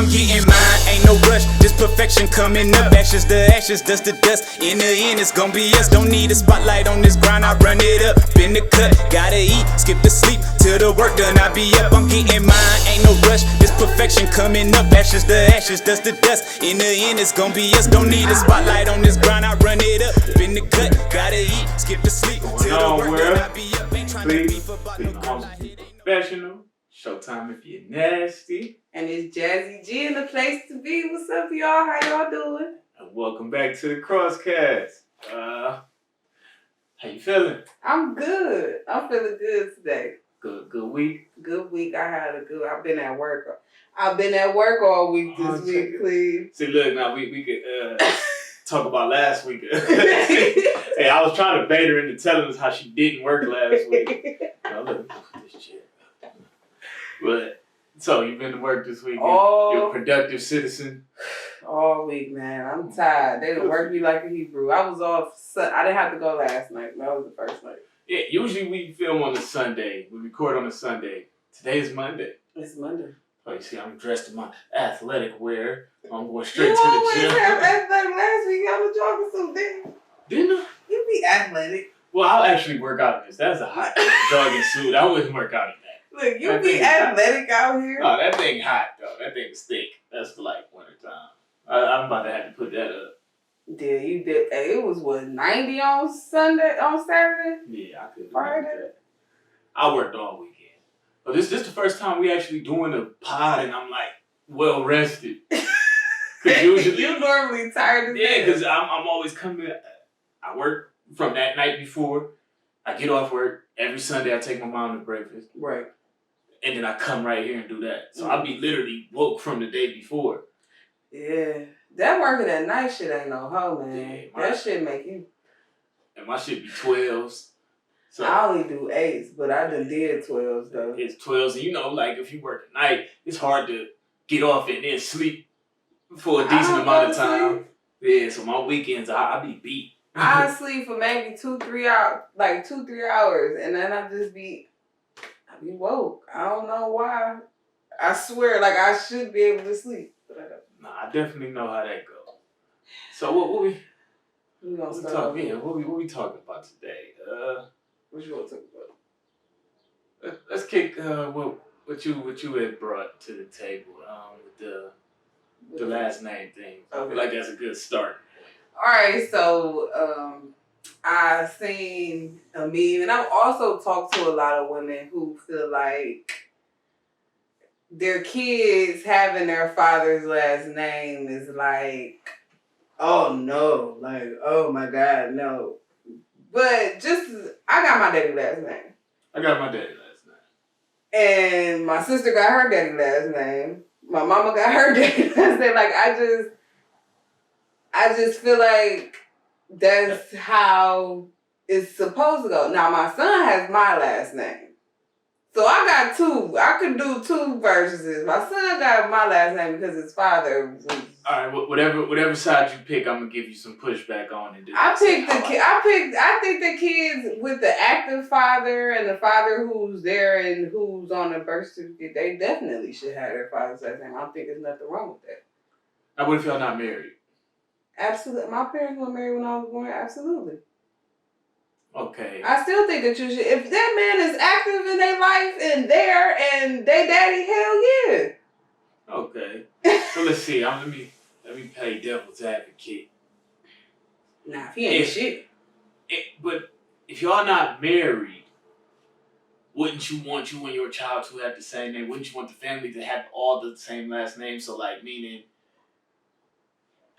I'm getting mine, ain't no rush. This perfection coming up, ashes to ashes, dust to dust. In the end, it's gonna be us. Don't need a spotlight on this grind, I run it up. Been the cut, gotta eat, skip the sleep. Till the work done, I be up. I'm getting mine, ain't no rush. This perfection coming up, ashes to ashes, dust to dust. In the end, it's gonna be us. Don't need a spotlight on this grind, I run it up. Been the cut, gotta eat, skip the sleep. Till the work done, I be up. Ain't trying to beef about no professional. Showtime if you're nasty. And it's Jazzy G in the place to be. What's up, y'all? How y'all doing? And welcome back to the Crosscast. How you feeling? I'm good. I'm feeling good today. Good week. Good week. I've been at work. I've been at work all week this week, Cleve. See, look, now we could talk about last week. Hey, I was trying to bait her into telling us how she didn't work last week. Now, look, this shit. But so you've been to work this week. You're a productive citizen. All week, man. I'm tired. They done worked me like a Hebrew. I was off. I didn't have to go last night. That was the first night. Yeah, usually we film on a Sunday. We record on a Sunday. Today is Monday. It's Monday. Oh, you see, I'm dressed in my athletic wear. I'm going straight to the You gym. always have athletic. Last week I was jogging suit, Didn't I? You be athletic. Well, I'll actually work out in this. That's a hot jogging suit. I wouldn't work out in that. Look, you be athletic out here. No, that thing hot, though. That thing's thick. That's for, like, wintertime. I'm about to have to put that up. Yeah, you did. Hey, it was, 90 on Saturday? Yeah, I could do Friday? that. I worked all weekend. But this is the first time we actually doing a pod, and I'm, like, well rested. Because usually... You normally tired as Yeah, because I'm always coming... I work from that night before. I get off work. Every Sunday, I take my mom to breakfast. Right. And then I come right here and do that. So I'll be literally woke from the day before. Yeah. That working at night shit ain't no hoe, man. Yeah, that shit make you... And my shit be 12s. So I only do 8s, but I done did 12s, though. It's 12s. And you know, like, if you work at night, it's hard to get off and then sleep for a decent amount of time. Yeah, so my weekends, I be beat. I sleep for maybe 2-3 hours, like 2-3 hours, and then I be woke. I don't know why. I swear, like I should be able to sleep, but I don't. Nah, I definitely know how that goes. So what we gonna start? What we talking about today? What you want to talk about? Let's kick what you had brought to the table with the last name thing. I feel like that's a good start. All right, so I seen a meme, and I've also talked to a lot of women who feel like their kids having their father's last name is like, oh no, like, oh my God, no. But I got my daddy last name. I got my daddy last name. And my sister got her daddy last name. My mama got her daddy last name. Like, I just feel like that's how it's supposed to go. Now, my son has my last name. So I got two. I could do two versions. My son got my last name because his father was... All right, whatever side you pick, I'm gonna give you some pushback on it. I think the kids with the active father and the father who's there and who's on the birth certificate, they definitely should have their father's last name. I don't think there's nothing wrong with that. Now, what if y'all not married? Absolutely. My parents were married when I was born. Absolutely. Okay. I still think that you should. If that man is active in their life and there and they daddy, hell yeah. Okay. So let's see. Let me play devil's advocate. Nah, if he ain't shit. But if y'all not married, wouldn't you want you and your child to have the same name? Wouldn't you want the family to have all the same last name? So, like, meaning,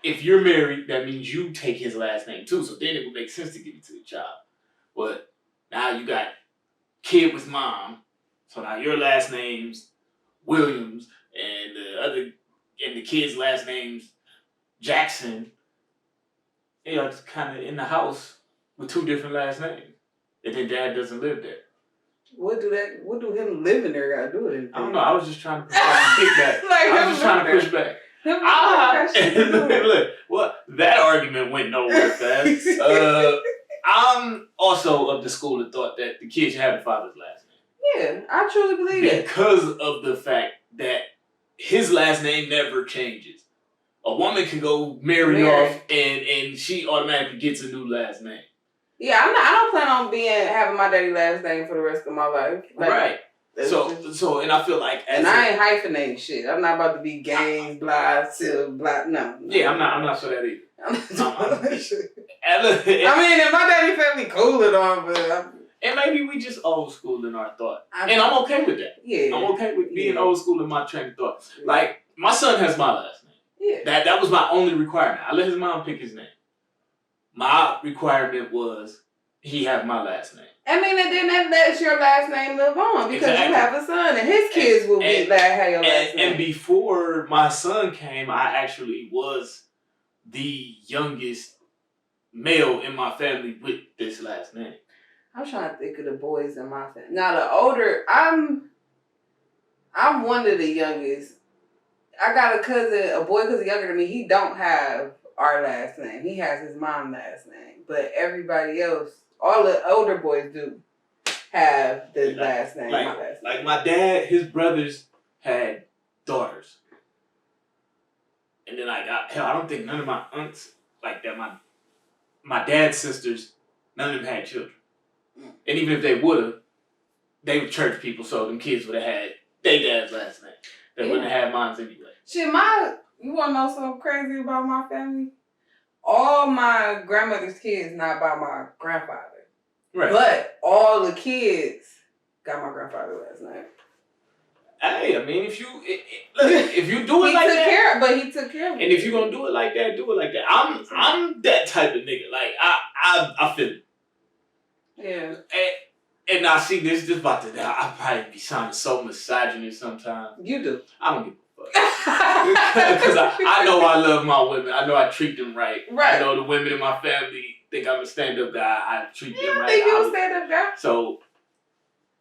if you're married, that means you take his last name too. So then it would make sense to give it to the child. But now you got kid with mom. So now your last name's Williams and the kid's last name's Jackson. They are just kind of in the house with two different last names. And then dad doesn't live there. What do him living there got to do with it? I don't know. I was just trying to push back. I was just trying to push back. Look, well, that argument went nowhere fast. I'm also of the school that thought that the kid should have the father's last name. Yeah, I truly believe it. Because of the fact that his last name never changes. A woman can go marry off and she automatically gets a new last name. Yeah, I don't plan on having my daddy last name for the rest of my life. Like, right. So, and I feel like, I ain't hyphenating shit. I'm not about to be gang, blah, till, blah. No. Yeah, I'm not for that either. I mean, if my daddy family cool it on, but and maybe we just old school in our thought, and I'm okay with that. Yeah, I'm okay with being old school in my train of thought. Yeah. Like my son has my last name. Yeah, that was my only requirement. I let his mom pick his name. My requirement was he have my last name. I mean, and then that lets your last name live on because you have a son, and his kids will be glad have your last name. And before my son came, I actually was the youngest male in my family with this last name. I'm trying to think of the boys in my family. Now the older, I'm one of the youngest. I got a boy cousin younger than me. He don't have our last name. He has his mom's last name. But everybody else, all the older boys do have the last name. My last name. Like my dad, his brothers had daughters. And then I don't think none of my aunts like that. My dad's sisters, none of them had children. And even if they would have, they were church people, so them kids would have had their dad's last name. They wouldn't have had mine anyway. Shit, you want to know something crazy about my family? All my grandmother's kids not by my grandfather. Right. But all the kids got my grandfather's last name. Hey, I mean, if you do it like that, but he took care of it. And if you're gonna do it like that, do it like that. I'm that type of nigga. Like I feel it. Yeah. And I see this about to. I probably be sounding so misogynist sometimes. You do. I don't give a fuck. Because I know I love my women. I know I treat them right. Right. I know the women in my family think I'm a stand-up guy. I treat them right. I think you're a stand-up guy. So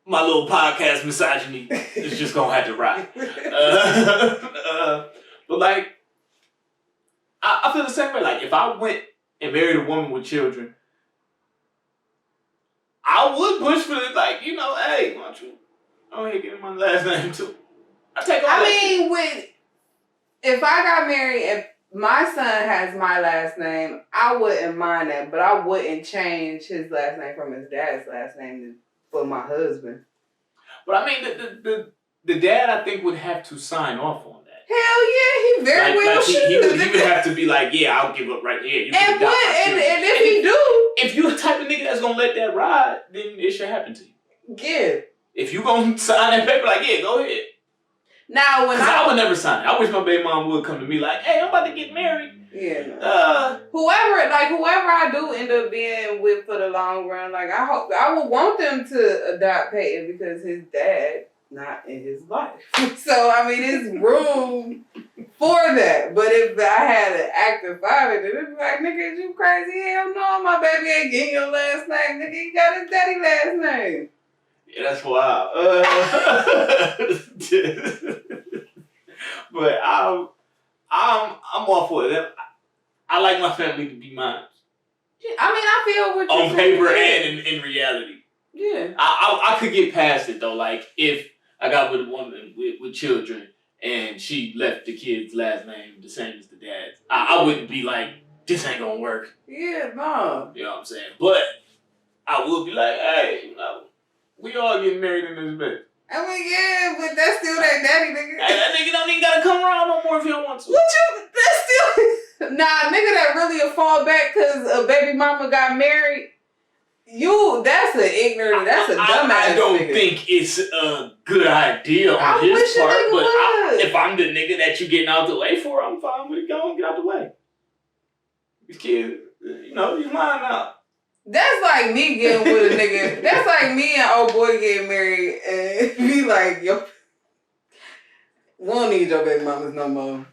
my little podcast misogyny is just gonna have to rock. But like, I feel the same way. Like if I went and married a woman with children, I would push for it. Like, hey, why don't you go ahead and give me my last name too? I take all that shit. If I got married and my son has my last name, I wouldn't mind that, but I wouldn't change his last name from his dad's last name for my husband. But I mean, the dad, I think, would have to sign off on that. Hell yeah, he very well should. He would have to be like, yeah, I'll give up right here. And if he do, if you the type of nigga that's gonna let that ride, then it should happen to you. Yeah. If you gonna sign that paper, like, yeah, go ahead. Now, I would never sign it. I wish my baby mom would come to me like, hey, I'm about to get married. Yeah. No. Whoever I do end up being with for the long run, like I would want them to adopt Peyton because his dad not in his life. So I mean, there's room for that. But if I had an active father, then it'd be like, nigga, you crazy? Hell no, my baby ain't getting your last name. Nigga, he got his daddy last name. Yeah, that's wild. But I'm all for it. I like my family to be mine. Yeah, I mean, I feel what you're on paper and in reality. Yeah. I could get past it though. Like if I got with a woman with children and she left the kid's last name the same as the dad's, I wouldn't be like, this ain't gonna work. Yeah, no. You know what I'm saying? But I would be like, hey, we all getting married in this bitch. I mean, yeah, but that's still that daddy nigga. Hey, that nigga don't even gotta come around no more if he don't want to. That's still... Nah, nigga that really will fall back because a baby mama got married, that's a dumbass I don't nigga. think it's a good idea on his part, but if I'm the nigga that you getting out the way for, I'm fine with it. Go and get out the way. These kids, he's mine now. That's like me getting with a nigga. That's like me and old boy getting married and be like, yo, we don't need your baby mamas no more.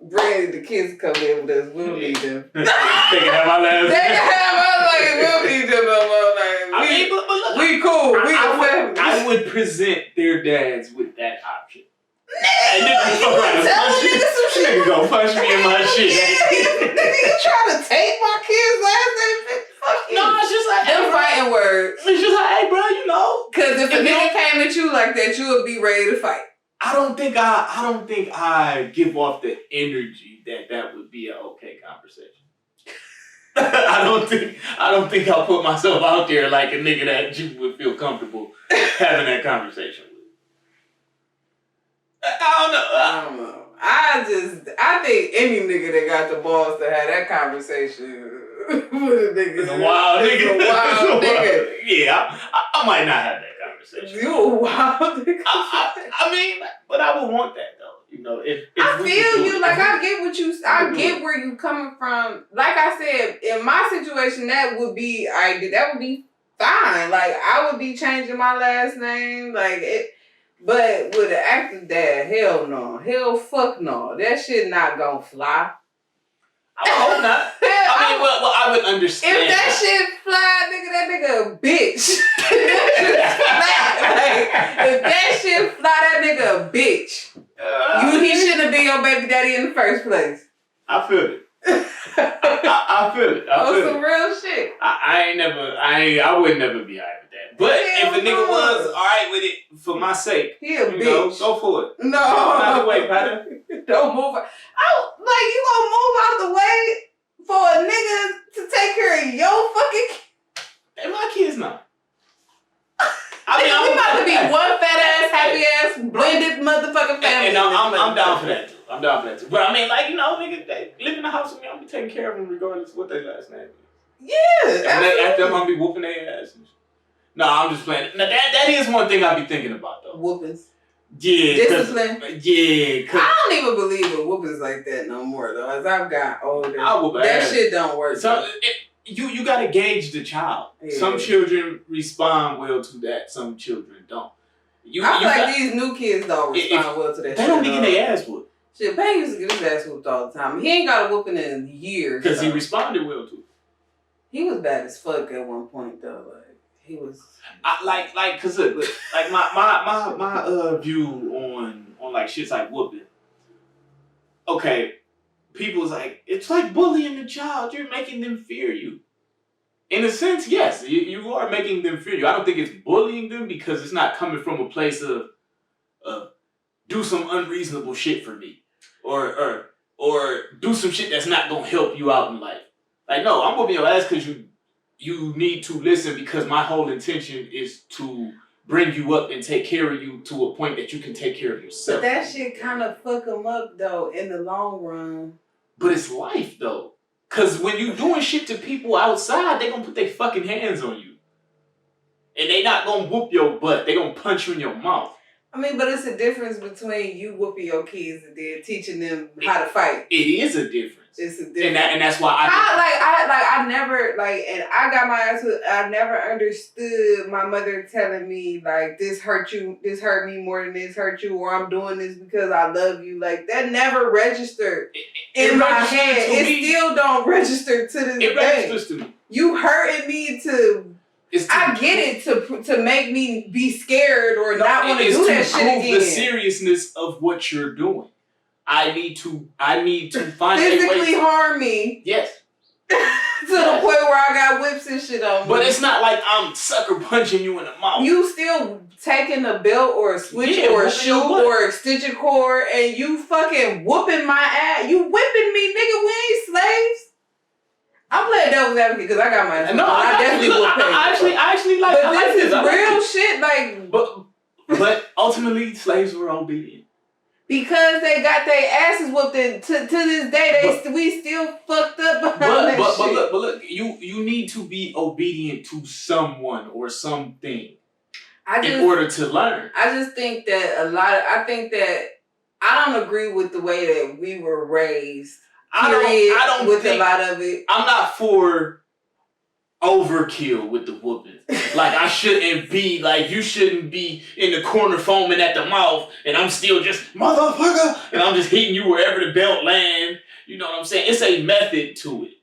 Bring the kids come in with us. We don't need them. They can have my last name. They can have my last name. We don't need them no more. Like, we cool. I would present their dads with that option. Nigga, nigga gonna punch me in my shit. Nigga, you trying to take my kid's last name? Fuck you. No, it's just like them fighting words. It's just like, hey, bro, Because if a nigga came at you like that, you would be ready to fight. I don't think I give off the energy that would be an okay conversation. I don't think I'll put myself out there like a nigga that you would feel comfortable having that conversation with. I don't know. I think any nigga that got the balls to have that conversation with a nigga is a wild nigga. Is a wild nigga. Yeah, I might not have that conversation. You a wild nigga. I mean, but I would want that though. You know, if I feel you. Like I get where you coming from. Like I said, in my situation, that would be fine. Like I would be changing my last name. Like it. But with an active dad, hell no. Hell fuck no. That shit not gonna fly. I hope not. I mean, well, I would understand. If that shit fly, nigga, that nigga a bitch. If that shit fly, that nigga a bitch. He shouldn't have been your baby daddy in the first place. I feel it. I feel it. Some real shit. I would never be alright with that. But if a nigga was alright with it for my sake, he a bitch. Go for it. No. Go out the way, brother. Don't move. You gonna move out the way for a nigga to take care of your fucking kids? And my kids not. We about to be one fat ass, happy ass, blended motherfucking family. And I'm down for that too. I'm down for that too. But I mean, like, nigga, they live in the house with me. I'm be taking care of them regardless of what their last name is. Yeah. And after I'm gonna be whooping their ass. No, I'm just playing. Now that is one thing I be thinking about though. Whoopings. Yeah. Discipline. Yeah. I don't even believe in whoopings like that no more though. As I've got older, I whoop that ass. shit don't work. So you gotta gauge the child. Yeah. Some children respond well to that. Some children don't. I feel like these new kids don't respond well to that. They don't be getting their ass whooped. Shit, Bang used to get his ass whooped all the time. He ain't got a whooping in years. Because he responded well to it. He was bad as fuck at one point though. Like he was. Cause look, like my view on like shit's like whooping. Okay, people's like, it's like bullying the child. You're making them fear you. In a sense, yes, you are making them fear you. I don't think it's bullying them because it's not coming from a place of do some unreasonable shit for me, or do some shit that's not gonna help you out in life. Like, no, I'm whooping your ass because you need to listen because my whole intention is to bring you up and take care of you to a point that you can take care of yourself. But that shit kind of fuck them up though in the long run. But it's life though. Cause when you doing shit to people outside, they gonna put their fucking hands on you. And they not gonna whoop your butt. They gonna punch you in your mouth. I mean, but it's a difference between you whooping your kids and then teaching them how to fight. It is a difference. It's a difference. And that's why I never I got my ass with, I never understood my mother telling me like this hurt you, this hurt me more than this hurt you, or I'm doing this because I love you. Like that never registered in my head. It still don't register to this day. It registers to me. You hurting me I get it to make me be scared or not want to do that shit again. To prove the seriousness of what you're doing. I need to find physically harm me. Yes. To the point where I got whips and shit on me. But it's not like I'm sucker punching you in the mouth. You still taking a belt or a switch or a shoe or a extension cord and you fucking whooping my ass. You whipping me, nigga. We ain't slaves. I'm playing devil's advocate because I got my. No, I definitely will pay. I actually like. But this is real shit, like. But ultimately, slaves were obedient because they got their asses whooped. And to this day, we still fucked up behind that shit. But look, you need to be obedient to someone or something in order to learn. I just think that I don't agree with the way that we were raised. I don't with a lot of it. I'm not for overkill with the whooping. Like I shouldn't be like you shouldn't be in the corner foaming at the mouth and I'm still just motherfucker and I'm just hitting you wherever the belt land. You know what I'm saying? It's a method to it.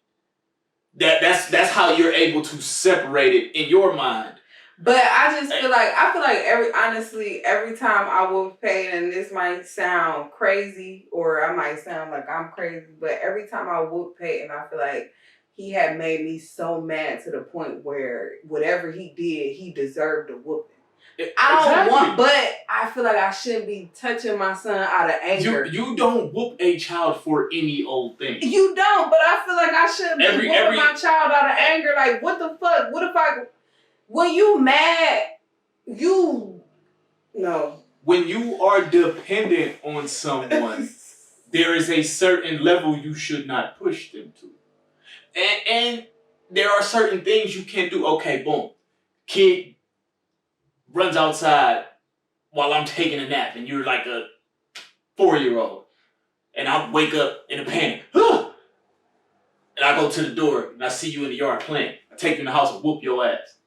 That's how you're able to separate it in your mind. But I just feel like every time I whoop Peyton, and this might sound crazy or I might sound like I'm crazy, but every time I whoop Peyton, I feel like he had made me so mad to the point where whatever he did, he deserved a whooping. I don't want, but I feel like I shouldn't be touching my son out of anger. You don't whoop a child for any old thing. You don't, but I feel like I shouldn't be whooping my child out of anger. Like, what the fuck? What if when you mad, no. When you are dependent on someone, there is a certain level you should not push them to. And there are certain things you can do. Okay, boom. Kid runs outside while I'm taking a nap and you're like a 4-year-old. And I wake up in a panic. And I go to the door and I see you in the yard playing. I take you in the house and whoop your ass.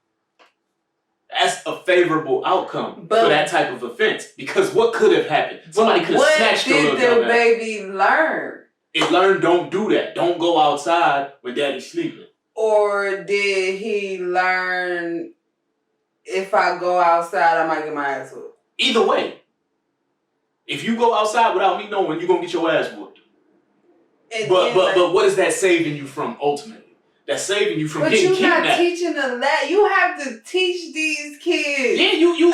That's a favorable outcome for that type of offense. Because what could have happened? Somebody could have snatched your little What did the baby learn? It learned don't do that. Don't go outside when daddy's sleeping. Or did he learn if I go outside, I might get my ass whooped? Either way. If you go outside without me knowing, you're going to get your ass whooped. But what is that saving you from ultimately? That's saving you from getting kidnapped. But you're not teaching them that. You have to teach these kids. Yeah, you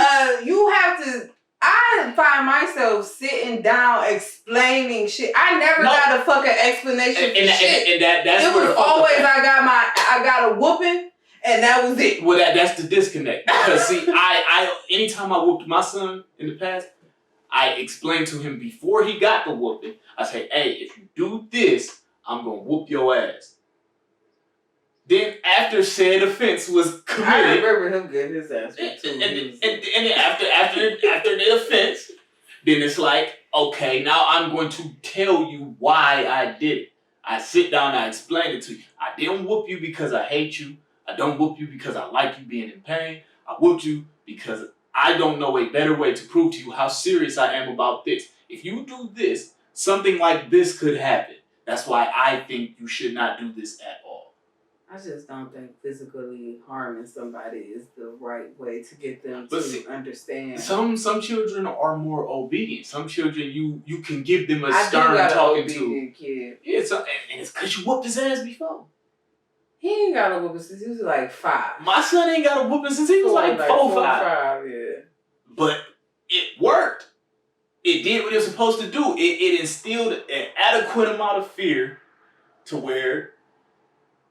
have to. I find myself sitting down explaining shit. I never got a fucking explanation for shit. And that's it was always I got a whooping and that was it. Well, that's the disconnect. Because see, I anytime I whooped my son in the past, I explained to him before he got the whooping. I say, hey, if you do this, I'm gonna whoop your ass. Then after said offense was committed, I remember him getting his ass whooped. And then after the offense, then it's like, okay, now I'm going to tell you why I did it. I sit down, I explain it to you. I didn't whoop you because I hate you. I don't whoop you because I like you being in pain. I whooped you because I don't know a better way to prove to you how serious I am about this. If you do this, something like this could happen. That's why I think you should not do this at all. I just don't think physically harming somebody is the right way to get them to understand. Some children are more obedient. Some children you can give them a stern talking to. Kid. Yeah, and it's because you whooped his ass before. He ain't got a whooping since he was like 5. My son ain't got a whooping since he was like 4, 5. Yeah. But it worked. It did what it was supposed to do. It instilled an adequate amount of fear to where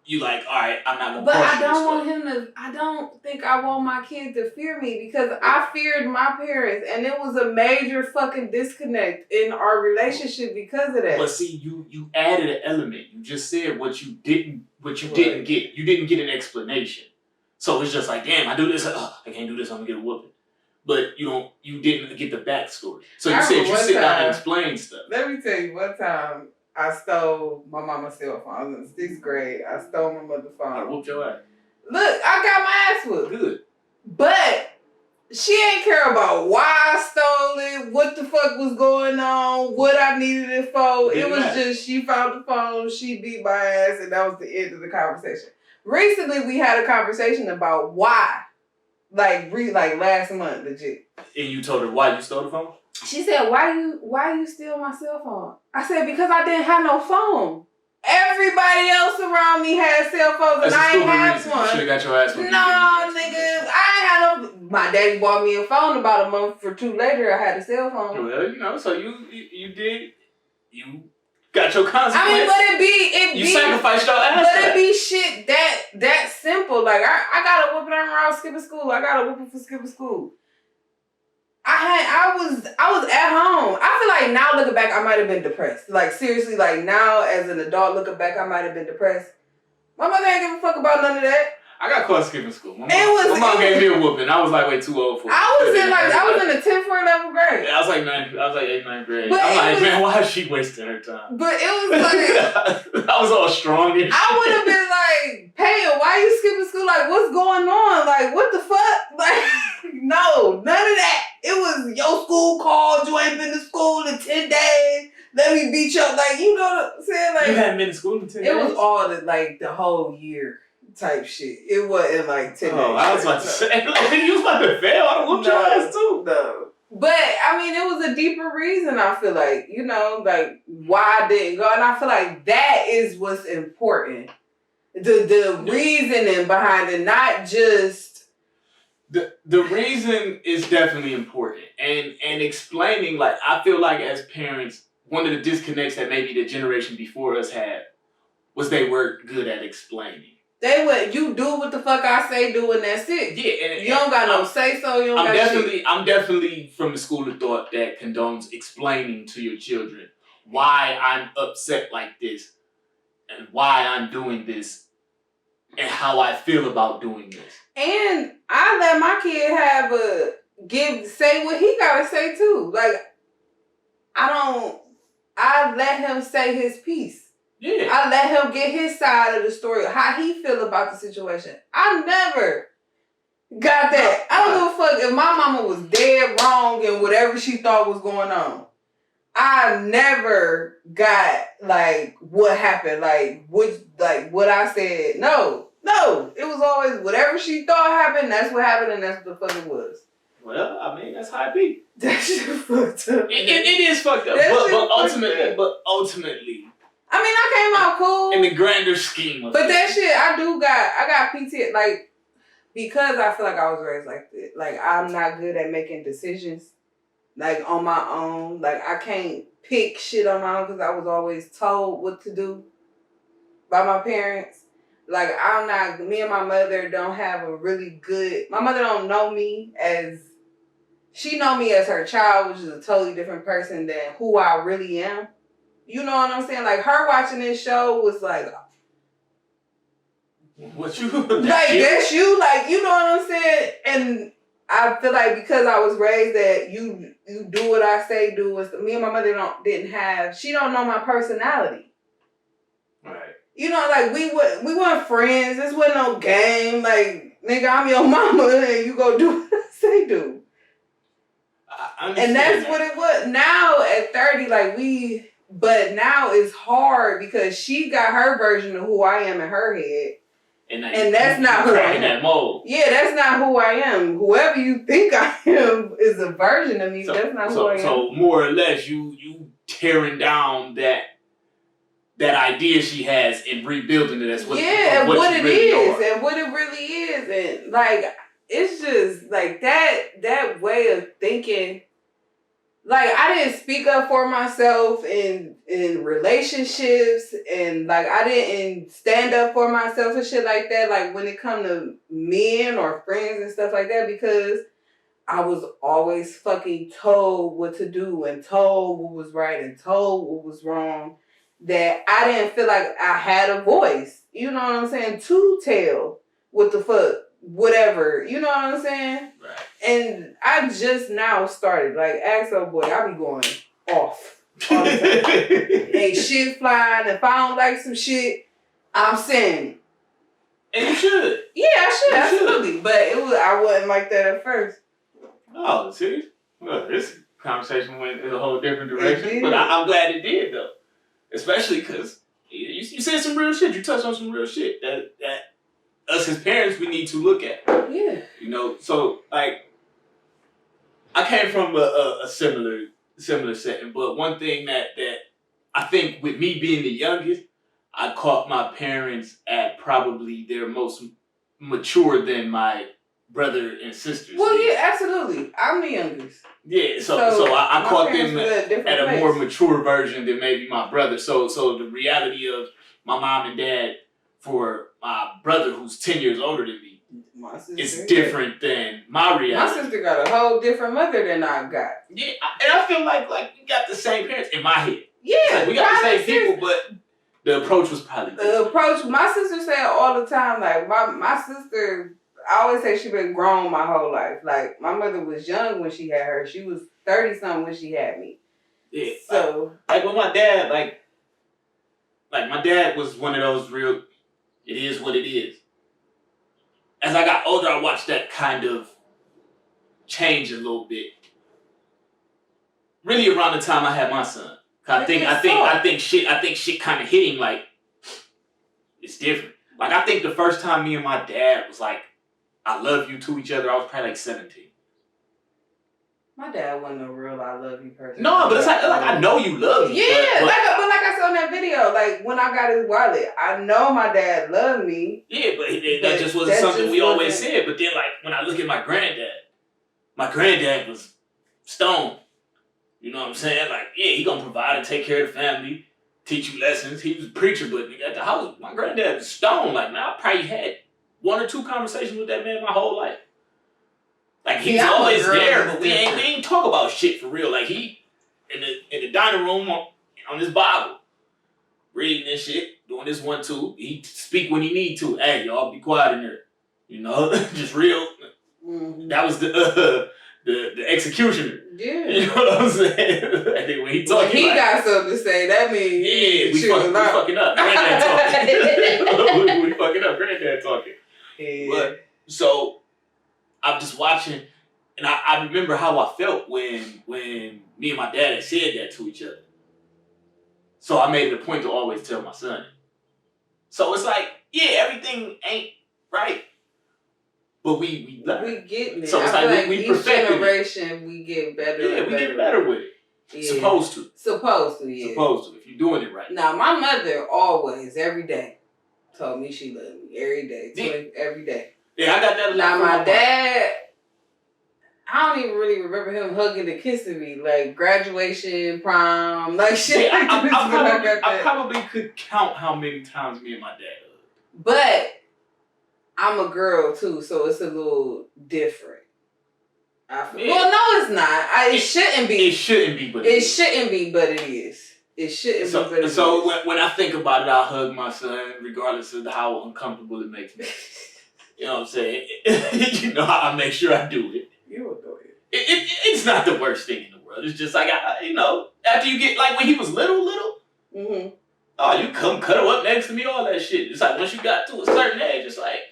you like, all right, I'm not gonna. But I don't want him to. I don't think I want my kid to fear me because I feared my parents, and it was a major fucking disconnect in our relationship because of that. But see, you added an element. You just said what you didn't get. You didn't get an explanation. So it's just like, damn, I do this. I can't do this. I'm gonna get a whooping. But you didn't get the backstory. So you said you sit down and explain stuff. Let me tell you one time. I stole my mama's cell phone. I was in 6th grade. I stole my mother's phone. I whooped your ass. Look, I got my ass whooped. Good. But she ain't care about why I stole it, what the fuck was going on, what I needed it for. It was just she found the phone, she beat my ass, and that was the end of the conversation. Recently, we had a conversation about why. Like last month, legit. And you told her why you stole the phone? She said, why you steal my cell phone? I said, because I didn't have no phone. Everybody else around me had cell phones and I ain't have one. You should have got your ass. No, nigga. I ain't had no. My daddy bought me a phone about a month or 2 later. I had a cell phone. Well, so you did. You got your consequence. I mean, but you sacrificed your ass. But it be shit that simple. Like I got a whooping around skipping school. I got a whooping for skipping school. I was at home. I feel like now looking back, I might have been depressed. Like seriously, like now as an adult looking back, I might have been depressed. My mother ain't give a fuck about none of that. I got caught skipping school. My mom gave me a whooping. I was like way too old for it. I was in the 10th or 11th grade. I was like 8th, 9th grade. But I'm like, man, why is she wasting her time? But it was like I was all strong and I would have been like, Paya, why you skipping school? Like, what's going on? Like, what the fuck? Like, no, none of that. It was your school called, you ain't been to school in 10 days. Let me beat you up. Like, you know what I'm saying? Like, you hadn't been to school in 10 days? It was all the whole year type shit. It wasn't like 10 days. Oh, I was about to say, like, you was about to fail. I whooped your ass too. No. But, I mean, it was a deeper reason, I feel like, you know, like, why I didn't go. And I feel like that is what's important. The reasoning behind it, not just The reason is definitely important, and explaining, like, I feel like as parents, one of the disconnects that maybe the generation before us had was they weren't good at explaining. They would, you do what the fuck I say do, and that's it. Yeah, and you don't got no say so. You don't got shit. I'm definitely from the school of thought that condones explaining to your children why I'm upset like this, and why I'm doing this, and how I feel about doing this. And I let my kid say what he gotta say too. Like, I let him say his piece. Yeah. I let him get his side of the story, how he feel about the situation. I never got that. I don't give a fuck if my mama was dead wrong and whatever she thought was going on. I never got, like, what happened, what I said. No. It was always whatever she thought happened, that's what happened, and that's what the fuck it was. Well, I mean, that's how it be. That shit fucked up. It is fucked up. But ultimately. I mean, I came out cool. In the grander scheme of But that shit, I got PTSD, like, because I feel like I was raised like that. Like, I'm not good at making decisions, like, on my own. Like, I can't pick shit on my own because I was always told what to do by my parents. Like, me and my mother don't have a really good, my mother don't know me she know me as her child, which is a totally different person than who I really am. You know what I'm saying? Like, her watching this show was like, what you? That's you? Like, you know what I'm saying? And I feel like because I was raised that you do what I say do, me and my mother she don't know my personality. Right. You know, like, we weren't friends. This wasn't no game. Like, nigga, I'm your mama and you go do what I say do. And that's what it was. Now at 30, like, but now it's hard because she got her version of who I am in her head. And that's not who I am. That mold. Yeah, that's not who I am. Whoever you think I am is a version of me, but that's not who I am. So more or less, you tearing down that idea she has and rebuilding it as what and what it is, and what it really is, and like, it's just like that way of thinking. Like, I didn't speak up for myself in relationships, and like, I didn't stand up for myself and shit like that. Like, when it come to men or friends and stuff like that, because I was always fucking told what to do and told what was right and told what was wrong. That I didn't feel like I had a voice, you know what I'm saying, to tell what the fuck, whatever, you know what I'm saying? Right. And I just now started, like, Axel boy, I be going off all the time. Ain't shit flying. If I don't like some shit, I'm saying it. And you should. Yeah, I should, absolutely. But I wasn't like that at first. Oh, see? Well, this conversation went in a whole different direction, but I'm glad it did, though. Especially because you said some real shit. You touched on some real shit that us as parents, we need to look at. Yeah. You know, so, like, I came from a similar setting, but one thing that I think with me being the youngest, I caught my parents at probably their most mature than my brother and sisters. Well, yeah, absolutely. I'm the youngest. Yeah, so I caught them at a more mature version than maybe my brother. So the reality of my mom and dad for my brother who's 10 years older than me is different than my reality. My sister got a whole different mother than I got. Yeah, and I feel like we got the same parents in my head. Yeah, like we got the same people, but the approach was probably different. The approach, my sister said all the time, like, my sister, I always say she been grown my whole life. Like, my mother was young when she had her. She was 30-something when she had me. Yeah. So, like with my dad, like my dad was one of those real, it is what it is. As I got older, I watched that kind of change a little bit. Really around the time I had my son. I think shit kind of hit him like, it's different. Like, I think the first time me and my dad was like, I love you to each other, I was probably like 17. My dad wasn't a real I love you person. No, but it's like I know you love me. Yeah, but like I said on that video, video. Like, when I got his wallet, I know my dad loved me. Yeah, but that just wasn't something we always said. But then, like, when I look at my granddad was stoned. You know what I'm saying? Like, yeah, he gonna provide and take care of the family, teach you lessons. He was a preacher, but at the house, my granddad was stoned. Like, man, I probably had 1 or 2 conversations with that man my whole life. Like, he was always there, but we ain't talk about shit for real. Like, he in the dining room on his Bible, reading this shit, doing this 1-2. He speak when he need to. Hey, y'all, be quiet in there. You know, just real. Mm-hmm. That was the executioner. Yeah. You know what I'm saying? I think when he talking, he got something to say. That means we fucking up. Granddad talking. we fucking up. Granddad talking. Yeah. But so I'm just watching, and I remember how I felt when me and my dad had said that to each other. So I made it a point to always tell my son. So it's like, yeah, everything ain't right. But we getting it. So it's like we each generation we get better. Yeah, we get better with it. Yeah. Supposed to, yeah. Supposed to, if you're doing it right. Now, my mother always, every day, told me she loved me. Every day. Every day. Yeah, I got that. Now, my dad, I don't even really remember him hugging and kissing me. Like, graduation, prom, like shit. Yeah, I probably could count how many times me and my dad hugged. But I'm a girl too, so it's a little different. Well, no, it's not. It shouldn't be. It shouldn't be, but it shouldn't be, but it is. It shouldn't be, but it is. So when I think about it, I hug my son, regardless of how uncomfortable it makes me. You know what I'm saying? You know how I make sure I do it. You will do it. It's not the worst thing in the world. It's just like after you get like when he was little. Mm-hmm. Oh, you come cuddle up next to me, all that shit. It's like once you got to a certain age, it's like.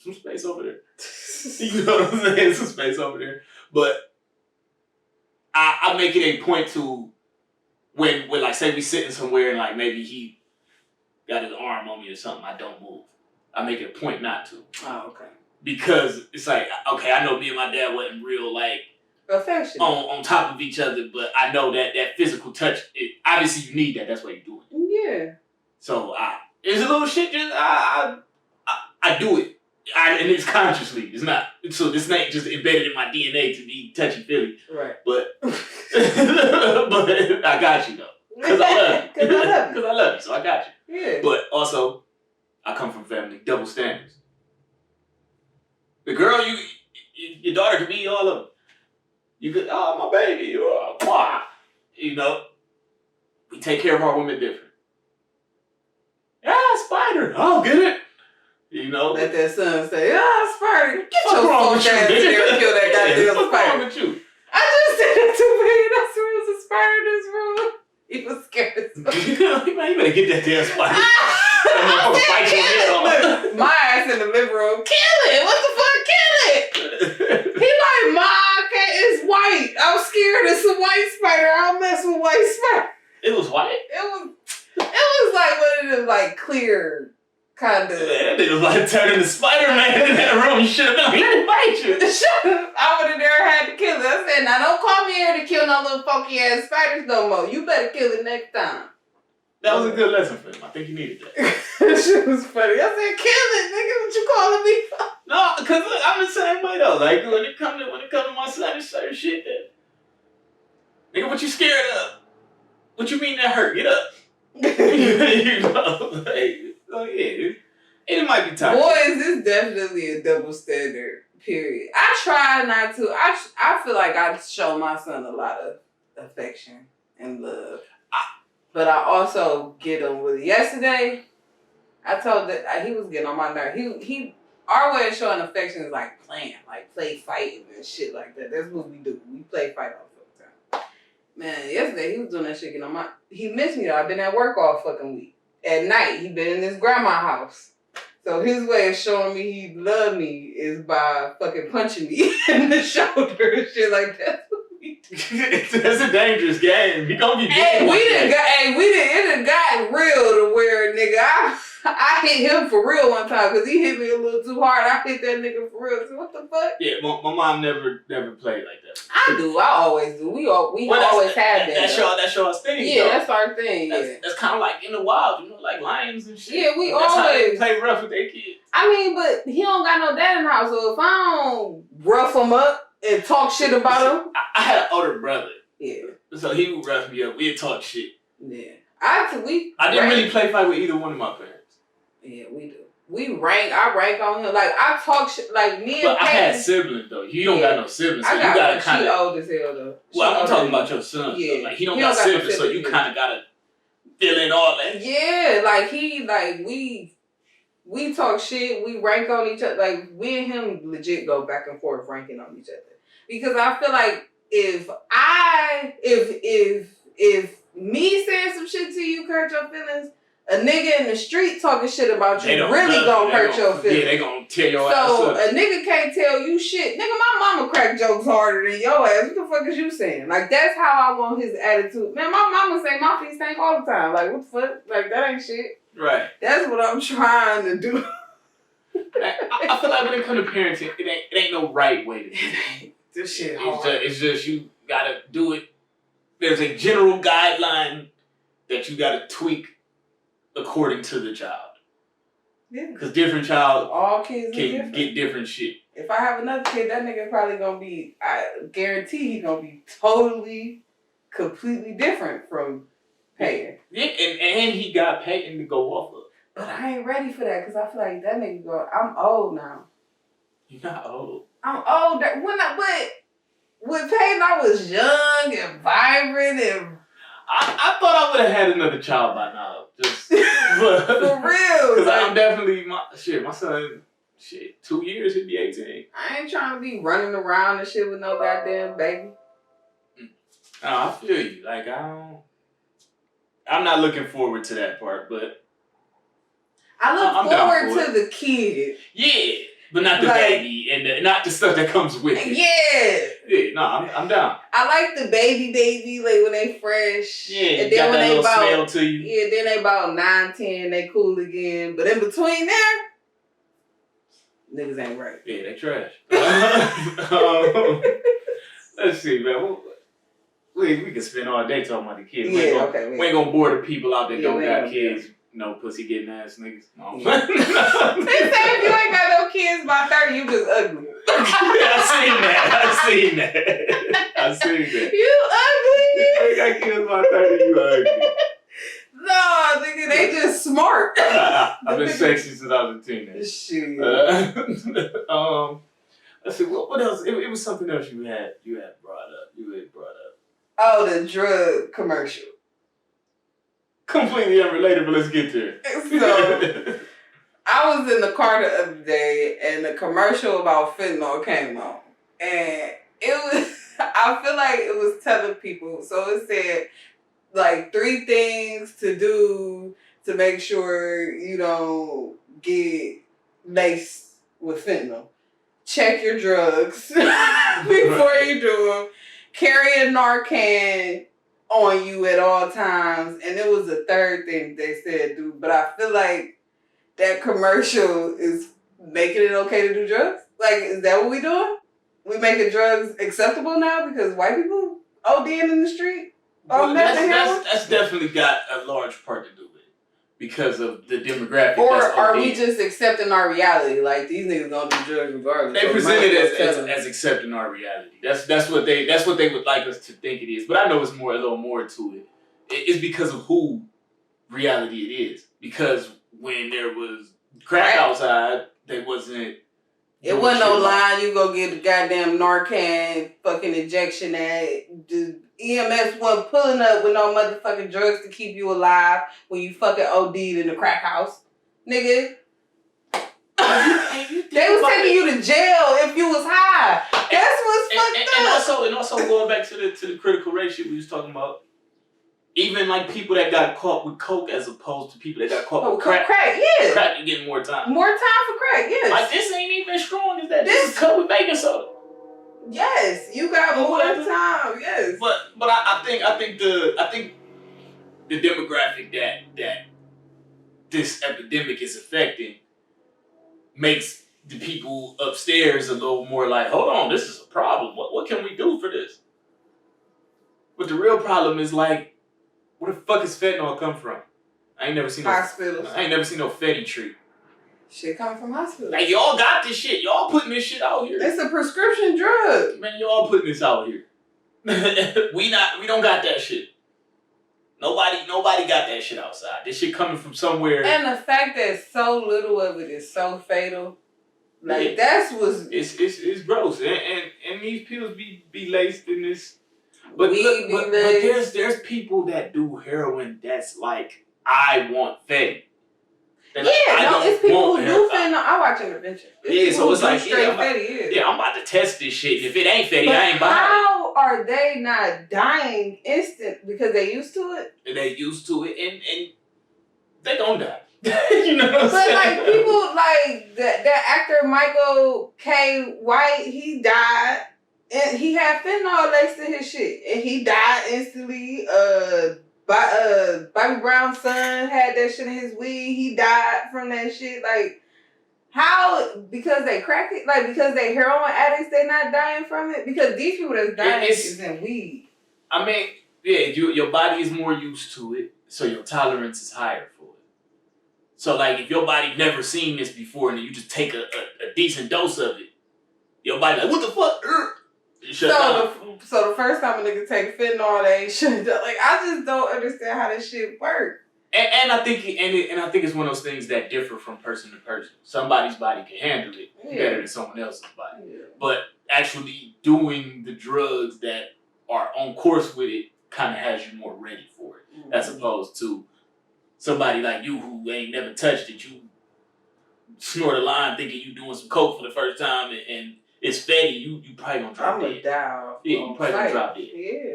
Some space over there. You know what I'm saying? Some space over there. But I make it a point to when like say we sitting somewhere and like maybe he got his arm on me or something, I don't move. I make it a point not to. Oh, okay. Because it's like, okay, I know me and my dad wasn't real like affection on top of each other, but I know that physical touch, obviously you need that. That's why you're doing it. Yeah. So it's a little shit just I do it. And it's consciously. It's not. So this ain't just embedded in my DNA to be touchy-feely. Right. But I got you, though. Because I love you. Because I love you, so I got you. Yeah. But also, I come from family, double standards. The girl, your daughter could be all of them. You could, my baby. You know, we take care of our women different. Yeah, spider. I'll get it. You know? Let that son say, spider. Get your phone ass in there and kill that goddamn spider. What's wrong with you? I just said that to me. I swear it was a spider in this room. He was scared as fuck. Man, you better get that damn spider. My ass in the living room. Kill it. What the fuck? Kill it. He like, Ma, it's white. I'm scared it's a white spider. I don't mess with white spider. It was white? It was like one of them like clear kind of. That nigga was like turning the Spider-Man in that room. You should have been like, let me bite you. I would have never had to kill it. I said, now don't call me here to kill no little funky ass spiders no more. You better kill it next time. That was a good lesson for him. I think he needed that. That shit was funny. I said, kill it, nigga. What you calling me for? No, because look, I'm the same way though. Like when it come to my son, it's certain shit that nigga, what you scared of? What you mean that hurt? Get up. You know, like, so yeah, it might be time. Boys, it's definitely a double standard. Period. I try not to. I feel like I show my son a lot of affection and love, but I also get him with it. Yesterday, I told that he was getting on my nerve. He our way of showing affection is like playing, like play fighting and shit like that. That's what we do. We play fight all the time. Man, yesterday he was doing that shit getting on my. He missed me though. I've been at work all fucking week. At night, he been in his grandma's house. So his way of showing me he loved me is by fucking punching me in the shoulder and shit like that. That's a dangerous game. You gonna be it done got real to where, nigga, I hit him for real one time because he hit me a little too hard. I hit that nigga for real. So what the fuck? Yeah, my mom never played like that. I do. I always do. We always have that. That's y'all's thing. Yeah, though. that's our thing. That's kind of like in the wild, you know, like lions and shit. Yeah, we that's always how they play rough with their kids. I mean, but he don't got no dad in the house, so if I don't rough him up and talk shit about him. I had an older brother. Yeah. So he would rough me up. We'd talk shit. Yeah. I didn't really play fight with either one of my parents. Yeah, we do. I rank on him. Like, I talk shit, like, me and But I had Peyton, siblings, though. You don't got no siblings, so I got you gotta kind she of... old as hell, though. Well, I'm talking about your son. Yeah. Like, he don't got siblings, so you kind of gotta fill in all that. Yeah, like, we talk shit, we rank on each other. Like, we and him legit go back and forth ranking on each other. Because I feel like if me saying some shit to you hurt your feelings, a nigga in the street talking shit about you really gonna hurt your feelings. Yeah, they gonna tear your ass up. So a nigga can't tell you shit. Nigga, my mama crack jokes harder than your ass. What the fuck is you saying? Like, that's how I want his attitude. Man, my mama say my feet stink all the time. Like, what the fuck? Like, that ain't shit. Right. That's what I'm trying to do. I feel like when it comes to parenting, it ain't no right way to do it. This shit hard. It's just you gotta do it. There's a general guideline that you gotta tweak according to the child. Yeah. Because different child all kids can get different shit. If I have another kid, that nigga probably gonna be, I guarantee he gonna be totally, completely different from Peyton. Yeah, and he got Peyton to go off of. But I ain't ready for that because I feel like that nigga I'm old now. You're not old. I'm old. With Peyton, I was young and vibrant and... I thought I would have had another child by now. Just for real. Because I'm definitely, my son, 2 years, he'll be 18. I ain't trying to be running around and shit with no goddamn baby. No, I feel you. Like, I'm not looking forward to that part, but... I look forward to the kid. Yeah, but not the baby and not the stuff that comes with it. Yeah. Yeah, no, I'm down. I like the baby, like when they fresh. Yeah, and then when they about, smell to you. Yeah, then they about 9, 10, they cool again. But in between there, niggas ain't right. Yeah, they trash. Let's see, man. We can spend all day talking about the kids. We ain't gonna bore the people out that don't got kids. No pussy getting ass niggas. No. They say if you ain't got no kids by 30, you just ugly. I seen that. You ugly. If you ain't got kids by 30, you ugly. No, nigga, they just smart. I've been sexy since I was a teenager. Shit. Let's see, what else? It was something else you had brought up. Oh, the drug commercial. Completely unrelated, but let's get to it. So, I was in the car the other day, and the commercial about fentanyl came on. And it was, I feel like it was telling people, so it said, like, 3 things to do to make sure you don't get laced with fentanyl. Check your drugs before you do them. Carry a Narcan on you at all times. And it was a 3rd thing they said do. But I feel like that commercial is making it okay to do drugs. Like, is that what we doing? We making drugs acceptable now because white people ODing in the street? Well, that's definitely got a large part to do with it because of the demographic. Or are we just accepting our reality? Like, these niggas don't do drugs regardless. They present it as accepting our reality. That's what they would like us to think it is. But I know it's a little more to it. It's because of who reality it is. Because when there was crack outside, they wasn't. It wasn't no line. You go get the goddamn Narcan fucking injection the EMS wasn't pulling up with no motherfucking drugs to keep you alive when you fucking OD'd in the crack house. Nigga. They was taking you to jail if you was high. That's what's fucked up. And also going back to the critical race shit we was talking about. Even like people that got caught with coke as opposed to people that got caught with crack. Crack, yeah. Crack, you getting more time. More time for crack, yes. Like this ain't even as strong as that. This is cut with baking soda. Yes, you got more time. Yes. But I think the demographic that this epidemic is affecting makes the people upstairs a little more like, hold on, this is a problem. What can we do for this? But the real problem is like, where the fuck is fentanyl come from? I ain't never seen hospitals. I ain't never seen no Fetty tree. Shit coming from hospitals. Like, y'all got this shit. Y'all putting this shit out here. It's a prescription drug. Man, y'all putting this out here. We don't got that shit. Nobody got that shit outside. This shit coming from somewhere. And the fact that so little of it is so fatal, like that's what's it's gross. And these pills be laced in this. But there's people that do heroin that's like, I want Fetty. It's people who do fentanyl. I watch Intervention. So it's like, Fetty, I'm about to test this shit. If it ain't Fetty, I ain't buying it. How are they not dying instant because they used to it? They used to it, and they gonna die. You know what I'm saying? But like people like that actor Michael K. White, he died. And he had fentanyl laced in his shit, and he died instantly. Bobby Brown's son had that shit in his weed. He died from that shit. Like, how? Because they crack it? Like, because they heroin addicts, they not dying from it? Because these people that's dying is in weed. I mean, yeah, your body is more used to it, so your tolerance is higher for it. So, like, if your body never seen this before, and you just take a decent dose of it, your body like, what the fuck? So the first time a nigga take fentanyl, they ain't shut up. Like, I just don't understand how this shit works. And I think it's one of those things that differ from person to person. Somebody's body can handle it better than someone else's body. Yeah. But actually doing the drugs that are on course with it kind of has you more ready for it, as opposed to somebody like you who ain't never touched it. You snort a line thinking you doing some coke for the first time, and it's Fetty, you probably gonna drop dead. Yeah, you probably gonna drop dead. Yeah.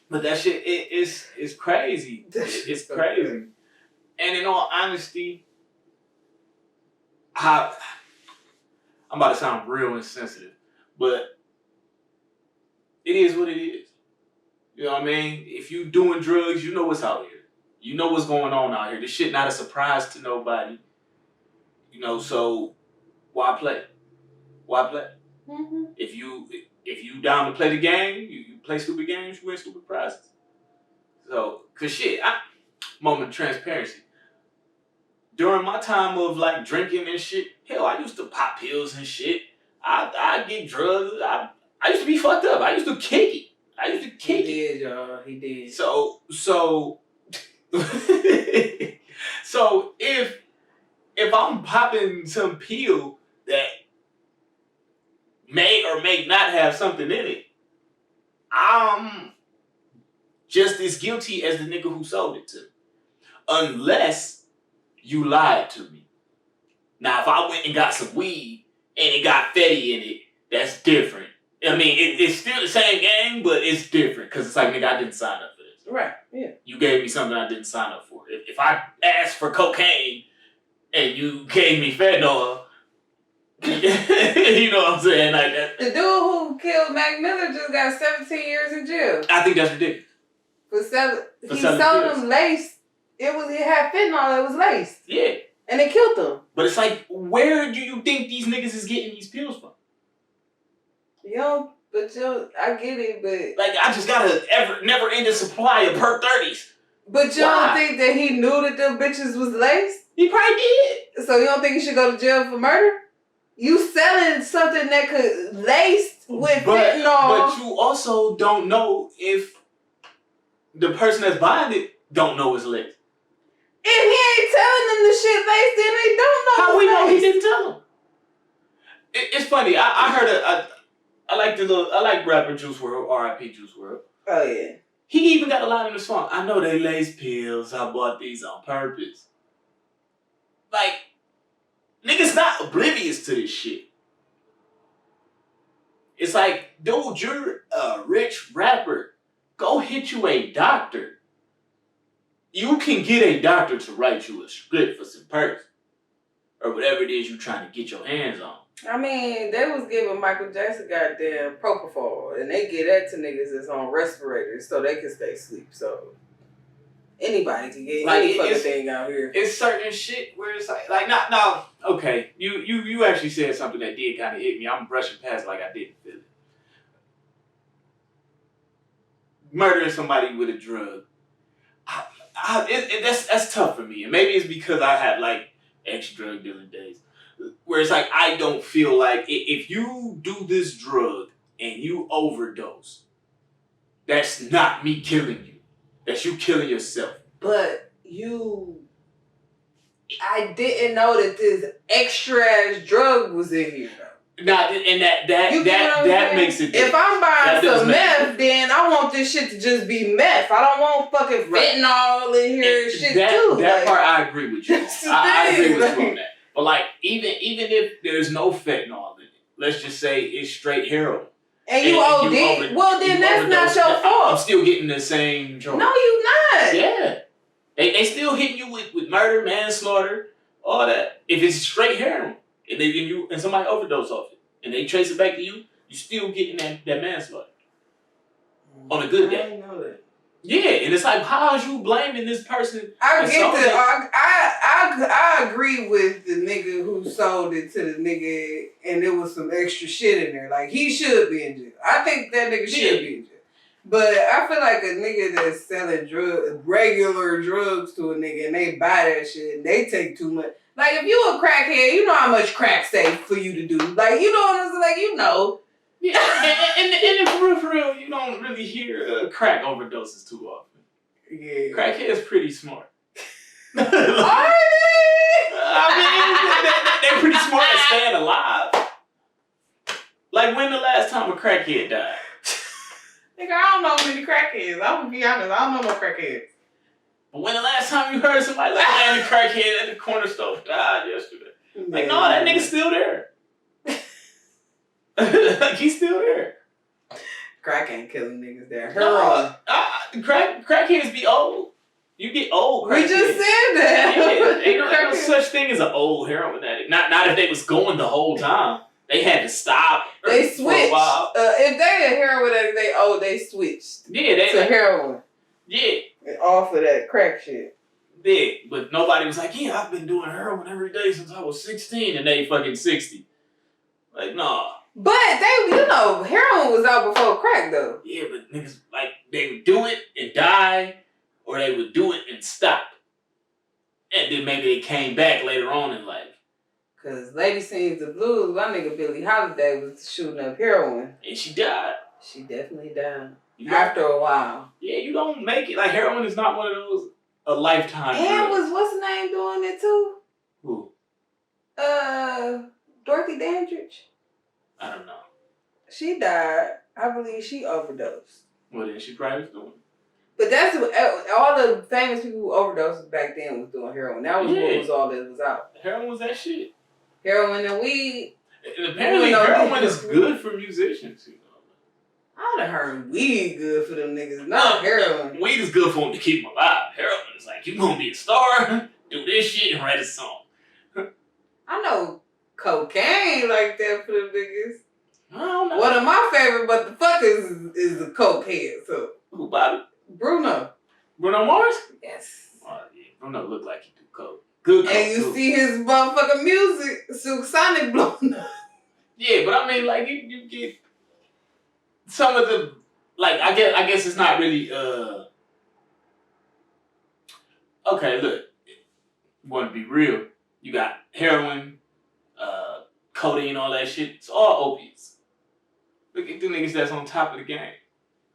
But that shit, it's crazy. It's crazy. And in all honesty, I'm about to sound real insensitive, but it is what it is. You know what I mean? If you doing drugs, you know what's out here. You know what's going on out here. This shit not a surprise to nobody. You know, so why play? Why play? Mm-hmm. If you down to play the game, you play stupid games, you win stupid prizes. So, cause shit, moment of transparency. During my time of like drinking and shit, hell, I used to pop pills and shit. I get drugs. I used to be fucked up. I used to kick it. He did, y'all. He did. So so if I'm popping some pill that may or may not have something in it, I'm just as guilty as the nigga who sold it to me. Unless you lied to me. Now, if I went and got some weed and it got Fetty in it, that's different. I mean, it's still the same game, but it's different. Because it's like, nigga, I didn't sign up for this. Right, yeah. You gave me something I didn't sign up for. If I asked for cocaine and you gave me fentanyl, you know what I'm saying? Like that. The dude who killed Mac Miller just got 17 years in jail. I think that's ridiculous. He sold them laced. It had fentanyl. It was laced. Yeah. And they killed them. But it's like, where do you think these niggas is getting these pills from? I get it, but like I just got a never ending supply of per 30s. But you don't think that he knew that them bitches was laced? He probably did. So you don't think he should go to jail for murder? You selling something that could laced with fentanyl. But you also don't know if the person that's buying it don't know it's laced. If he ain't telling them the shit laced, then they don't know. How we know he didn't tell them? It's funny. I heard I like rapper Juice WRLD, R.I.P. Juice WRLD. Oh yeah. He even got a line in the song. I know they lace pills. I bought these on purpose. Like, niggas not oblivious to this shit. It's like, dude, you're a rich rapper. Go hit you a doctor. You can get a doctor to write you a script for some perks. Or whatever it is you're trying to get your hands on. I mean, they was giving Michael Jackson goddamn propofol, and they give that to niggas that's on respirators so they can stay asleep. So Anybody can get Like, any fucking thing out here. It's certain shit where it's like not no. Okay, you actually said something that did kind of hit me. I'm brushing past like I didn't feel it. Murdering somebody with a drug. That's tough for me, and maybe it's because I have like extra drug dealing days, where it's like I don't feel like if you do this drug and you overdose, that's not me killing you. That's you killing yourself. But I didn't know that this extra ass drug was in here though. Nah, and that makes it different. If I'm buying some meth, then I want this shit to just be meth. I don't want fucking fentanyl in here and shit too. That part I agree with you. I agree with you on that. But like even if there's no fentanyl in it, let's just say it's straight heroin. And you OD, well then that's not your fault. I'm still getting the same drug. No, you not. Yeah. They still hitting you with murder, manslaughter, all that. If it's straight heroin. And somebody overdose off it, and they trace it back to you, you still getting that manslaughter on a good day. I didn't know that. Yeah, and it's like, how is you blaming this person? I agree with the nigga who sold it to the nigga, and there was some extra shit in there. Like he should be in jail. I think that nigga should be in jail. But I feel like a nigga that's selling regular drugs to a nigga, and they buy that shit, and they take too much. Like, if you a crackhead, you know how much crack's safe for you to do. Like, you know what I'm saying? Like, you know. Yeah, and for real, you don't really hear crack overdoses too often. Yeah. Crackhead's pretty smart. Are they? They're pretty smart at staying alive. Like, when the last time a crackhead died? Nigga, I don't know many crackheads. I'm gonna be honest, I don't know no crackheads. But when the last time you heard somebody like, man, the crackhead at the corner store died yesterday? Like, no, that nigga's still there. Like, he's still there. Crack ain't killing niggas there. Crackheads be old. You get old. We just said that. Yeah, ain't no such thing as an old heroin addict. Not if they was going the whole time. They had to stop. They switched. For a while. If they a heroin addict, they switched. Yeah, they to heroin. Yeah. And off of that crack shit. Yeah, but nobody was like, yeah, I've been doing heroin every day since I was 16, and they fucking 60. Like, nah. But heroin was out before crack though. Yeah, but niggas, like, they would do it and die, or they would do it and stop. And then maybe they came back later on in life. Cause Lady Sings the Blues, my nigga Billie Holiday was shooting up heroin. And she died. She definitely died. After a while. Yeah, you don't make it. Like, heroin is not one of those a lifetime And drugs. was what's the name doing it too? Who? Dorothy Dandridge. I don't know. She died. I believe she overdosed. Well, then she probably was doing it. But that's all the famous people who overdosed back then was doing heroin. That was what was all that was out. Heroin was that shit. Heroin and weed. And apparently heroin is good for musicians, you know. I done heard weed good for them niggas, not heroin. Weed is good for them to keep them alive. Heroin is like, you gonna be a star, do this shit, and write a song. I know cocaine like that for them niggas. I don't know. One of my favorite motherfuckers is a cokehead. So who, Bobby? Bruno Mars? Yes. Oh yeah, Bruno look like he do coke. Good coke. And you see his motherfucking music, Silk Sonic blowing up. Yeah, but I mean, like you get some of the, like, I guess it's not really okay, look, you want to be real, you got heroin, codeine, all that shit, it's all opiates. Look at the niggas that's on top of the game.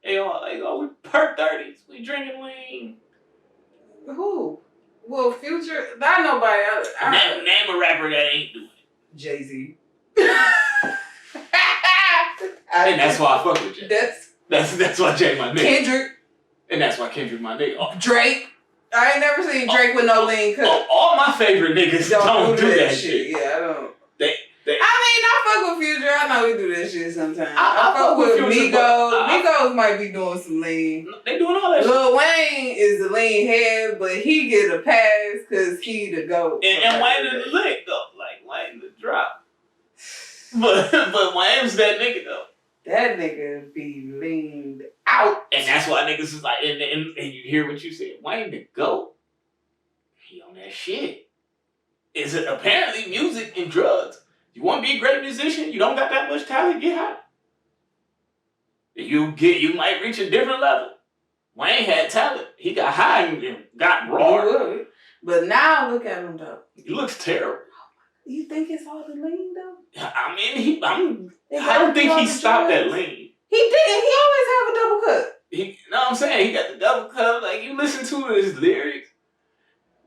They all like, oh, we perk 30s, we drinking lean. Who? Well, Future, not nobody else. Name a rapper that ain't doing it. Jay-Z. And that's why I fuck with Jay. That's why Jay my nigga. Kendrick. And that's why Kendrick my nigga. Oh. Drake. I ain't never seen Drake with no lean cut. All my favorite niggas don't do that shit. Yeah, I don't. I mean, I fuck with Future. I know we do that shit sometimes. I fuck with Migos. Migos might be doing some lean. They doing all that shit. Lil Wayne is the lean head, but he get a pass because he the GOAT. And Wayne is the lick though. Like, Wayne the drop. But Wayne's that nigga though. That nigga be leaned out. And that's why niggas is like, and you hear what you said. Wayne the GOAT. He on that shit. Is it apparently music and drugs? You want to be a great musician? You don't got that much talent? Get high. You might reach a different level. Wayne had talent. He got high and got raw. But now look at him though. He looks terrible. You think it's all the lean though? I mean, I don't think he stopped that lean. He didn't. He always have a double cut. You know what I'm saying? He got the double cut. Like, you listen to his lyrics.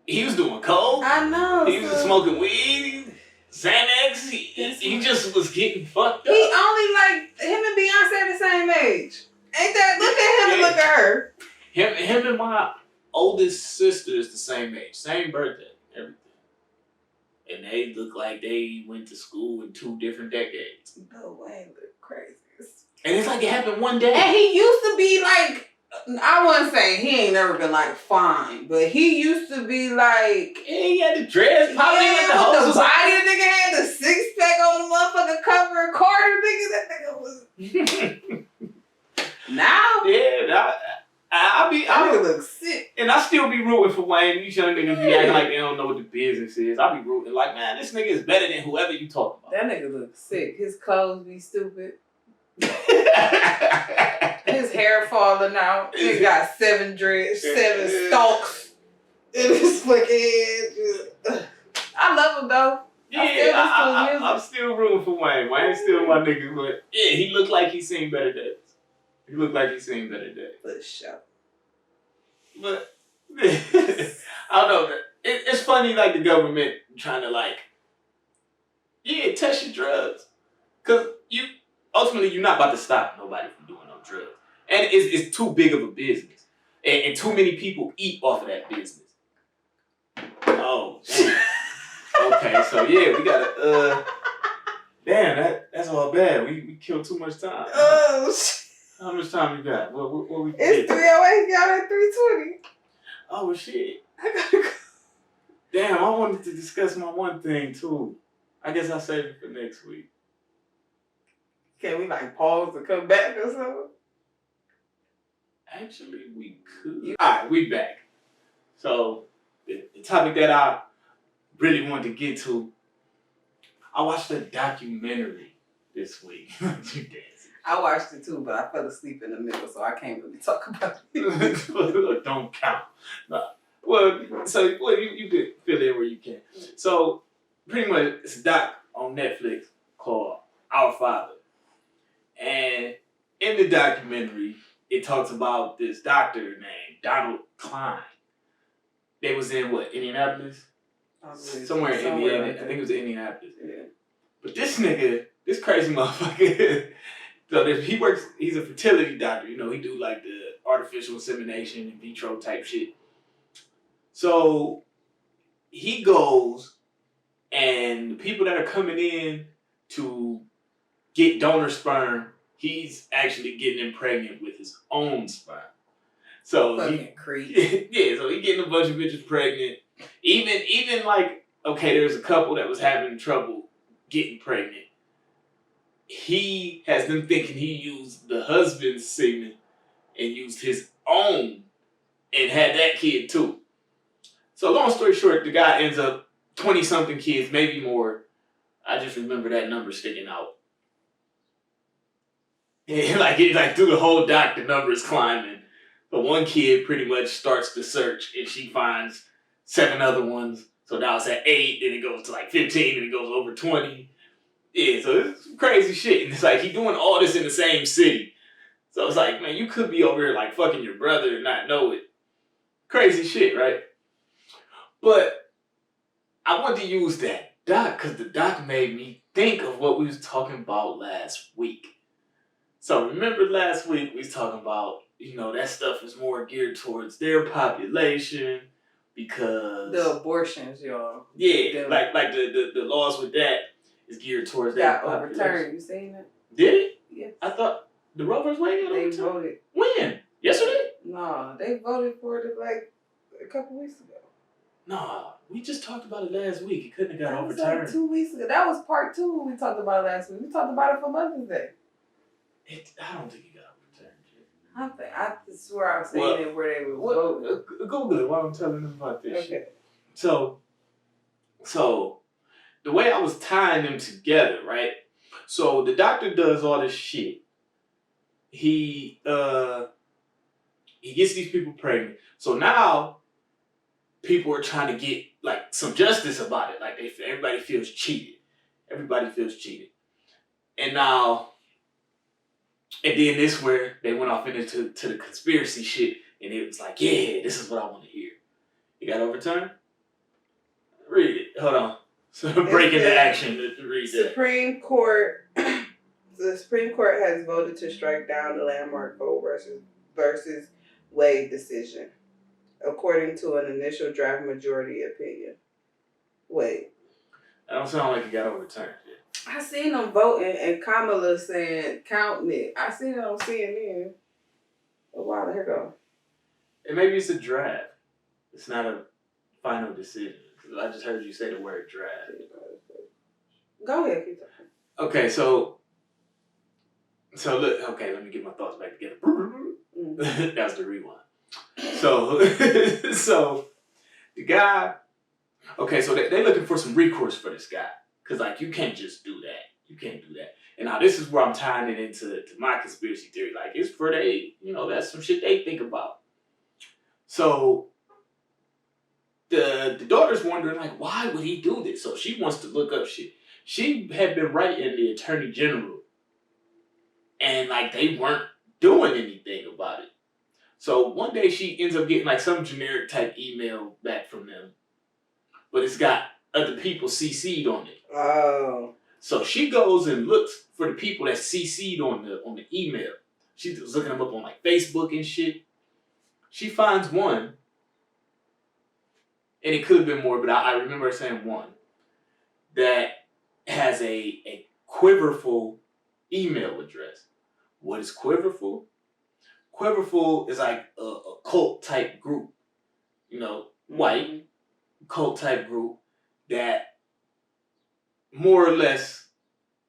He was doing coke. I know. He was smoking weed, Xanax. He just was getting fucked up. He only like him and Beyonce the same age. Ain't that? Look at him and look at her. Him and my oldest sister is the same age, same birthday, everything. And they look like they went to school in 2 different decades. No way, look crazy. And it's like it happened one day. And he used to be like, I wouldn't say he ain't never been like fine, but he used to be like, yeah, he had the dreads popping with the whole hose. body. The nigga had the 6-pack on the motherfucking cover of Carter. Nigga, that nigga was. Now, yeah, I look sick. And I still be rooting for Wayne. These young niggas be acting like they don't know what the business is. I be rooting like, man, this nigga is better than whoever you talking about. That nigga look sick. His clothes be stupid. His hair falling out. He got 7 dreads, 7 stalks in his fucking head. I love him though. Yeah, I'm still rooting for Wayne. Wayne's still my nigga, but yeah, he looked like he seen better days. For sure. But I don't know. It's funny, like the government trying to like, test your drugs, cause ultimately you're not about to stop nobody from doing no drugs, and it's too big of a business, and too many people eat off of that business. Oh, damn. Okay, so yeah, we gotta. Damn, that's all bad. We killed too much time. Oh shit. How much time you got? What we? It's 3:08. Y'all at 3:20. Oh shit. I gotta go. Damn, I wanted to discuss my one thing too. I guess I'll save it for next week. Can we like pause and come back or something? Actually, we could. Alright, we back. So, the topic that I really wanted to get to, I watched a documentary this week. I watched it too, but I fell asleep in the middle, so I can't really talk about it. Don't count. No. You could fill in where you can. So, pretty much, it's a doc on Netflix called Our Father. And in the documentary, it talks about this doctor named Donald Klein. They was in Indianapolis? Somewhere in Indiana. I think it was Indianapolis. Yeah. But this nigga, this crazy motherfucker, so he's a fertility doctor. You know, he do like the artificial insemination, in vitro type shit. So he goes, and the people that are coming in to get donor sperm, he's actually getting them pregnant with his own sperm. So so he getting a bunch of bitches pregnant. Even like, okay, there's a couple that was having trouble getting pregnant. He has them thinking he used the husband's semen and used his own and had that kid too. So long story short, the guy ends up 20-something kids, maybe more. I just remember that number sticking out. And like through the whole doc, the number is climbing. But one kid pretty much starts the search and she finds 7 other ones. So now it's at 8, then it goes to like 15, and it goes over 20. Yeah, so it's crazy shit. And it's like he doing all this in the same city. So it's like, man, you could be over here like fucking your brother and not know it. Crazy shit, right? But I wanted to use that doc because the doc made me think of what we was talking about last week. So remember last week we was talking about, that stuff is more geared towards their population because the abortions, y'all. Yeah, like the laws with that is geared towards their population. Overturned. You seen it? Did it? Yes. I thought the Roe vs. Wade got overturned. They voted. When? Yesterday? No, they voted for it like a couple weeks ago. No, we just talked about it last week. It couldn't have got overturned. Like 2 weeks ago. That was part 2 when we talked about it last week. We talked about it for Mother's Day. I don't think it got overturned yet. I swear I've seen it where they were voting. Google it while I'm telling them about this Okay. shit. So the way I was tying them together, right? So the doctor does all this shit. He gets these people pregnant. So now people are trying to get like some justice about it. Like everybody feels cheated. Everybody feels cheated. And now, and then this where they went off into the conspiracy shit, and it was like, yeah, this is what I want to hear. It got overturned? Read it. Hold on. So break into action to read that. Supreme Court. The Supreme Court has voted to strike down the landmark Roe versus Wade decision, according to an initial draft majority opinion. Wait. That don't sound like it got overturned yet. I seen them voting and Kamala saying, counting it. I seen it on CNN a while ago. And maybe it's a draft. It's not a final decision. I just heard you say the word draft. Go ahead, keep talking. Okay, so look, okay, let me get my thoughts back together. That's the rewind. So the guy, okay, so they looking for some recourse for this guy. Because, like, you can't just do that. You can't do that. And now this is where I'm tying it into my conspiracy theory. Like, it's for that's some shit they think about. So the daughter's wondering, like, why would he do this? So she wants to look up shit. She had been writing the attorney general. And, like, they weren't doing anything about it. So one day she ends up getting, like, some generic type email back from them. But it's got other people CC'd on it. Oh. So she goes and looks for the people that CC'd on the email. She was looking them up on, like, Facebook and shit. She finds one. And it could have been more, but I remember her saying one. That has a quiverful email address. What is quiverful? Quiverful is like a cult type group. White cult type group that more or less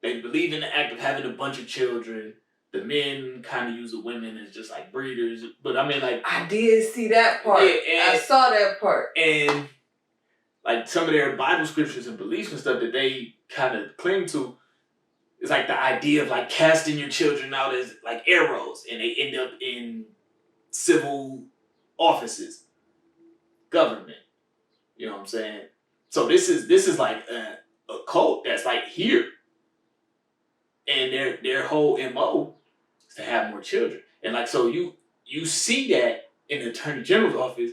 they believe in the act of having a bunch of children. The men kind of use the women as just like breeders. But I mean, like, I did see that part. Yeah, I saw that part. And like some of their Bible scriptures and beliefs and stuff that they kind of cling to is like the idea of like casting your children out as like arrows and they end up in civil offices, government. You know what I'm saying? So this is like a cult that's like here. And their whole MO is to have more children. And like, so you see that in the Attorney General's office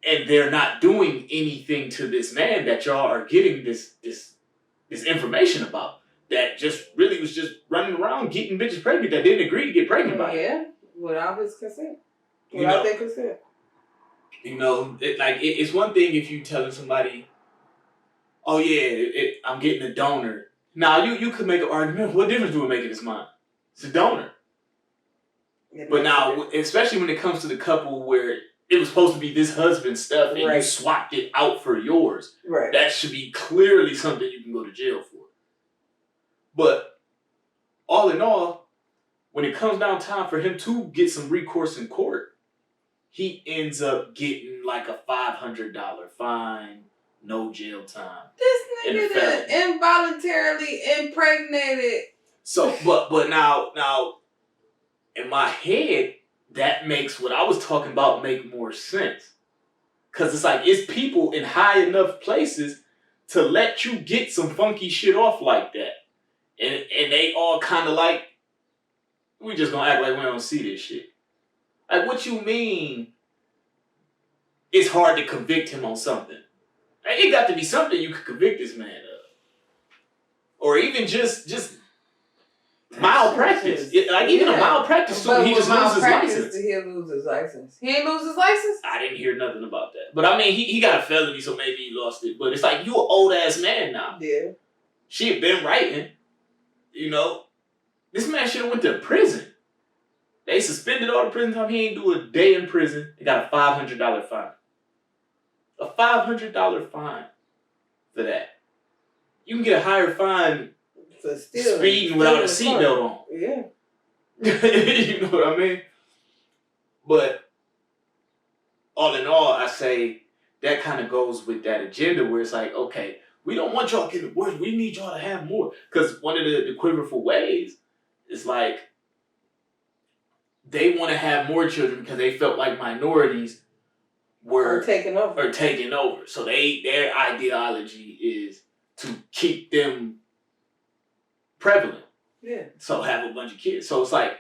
and they're not doing anything to this man that y'all are getting this information about. That just really was just running around getting bitches pregnant that didn't agree to get pregnant by him. Yeah, without his consent. Without their consent. It's one thing if you telling somebody, oh yeah, I'm getting a donor. Now you could make an argument. What difference do it make in his mind? It's a donor. But now, especially when it comes to the couple where it was supposed to be this husband's stuff and you swapped it out for yours, that should be clearly something you can go to jail for. But all in all, when it comes down time for him to get some recourse in court, he ends up getting like a $500 fine, no jail time. This nigga involuntarily impregnated. So, but now, in my head, that makes what I was talking about make more sense. Because it's like, it's people in high enough places to let you get some funky shit off like that. And they all kind of like, we just gonna act like we don't see this shit. Like, what you mean it's hard to convict him on something? Like, it got to be something you could convict this man of. Or even just malpractice. Even a malpractice suit, he just loses his license. He'll lose his license. He ain't lose his license? I didn't hear nothing about that. But I mean, he got a felony, so maybe he lost it. But it's like, you an old ass man now. Yeah. She had been writing. This man should have went to prison. They suspended all the prison time. He ain't do a day in prison. He got a $500 fine. A $500 fine for that. You can get a higher fine for stealing. Speeding without a seatbelt on. Yeah. You know what I mean? But all in all, I say that kind of goes with that agenda where it's like, okay, we don't want y'all to get abortions. We need y'all to have more. Because one of the quiverful ways is like they want to have more children because they felt like minorities were taking over. So their ideology is to keep them prevalent. Yeah. So have a bunch of kids. So it's like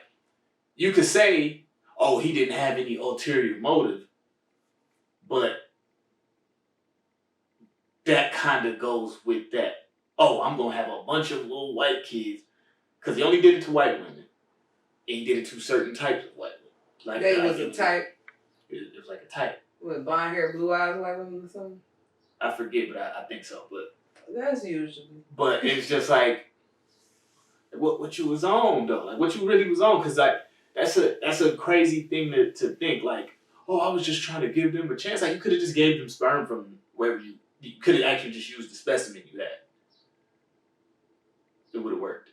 you could say, oh, he didn't have any ulterior motive, but that kind of goes with that. Oh, I'm gonna have a bunch of little white kids because he only did it to white women, and he did it to certain types of white women. Like they was a type. It was like a type. With blonde hair, blue eyes, white women or something. I forget, but I think so. But that's usually. But it's just like what you was on though, like what you really was on, because like that's a crazy thing to think. Like, oh, I was just trying to give them a chance. Like you could have just gave them sperm from wherever you could have actually just used the specimen you had. It would have worked.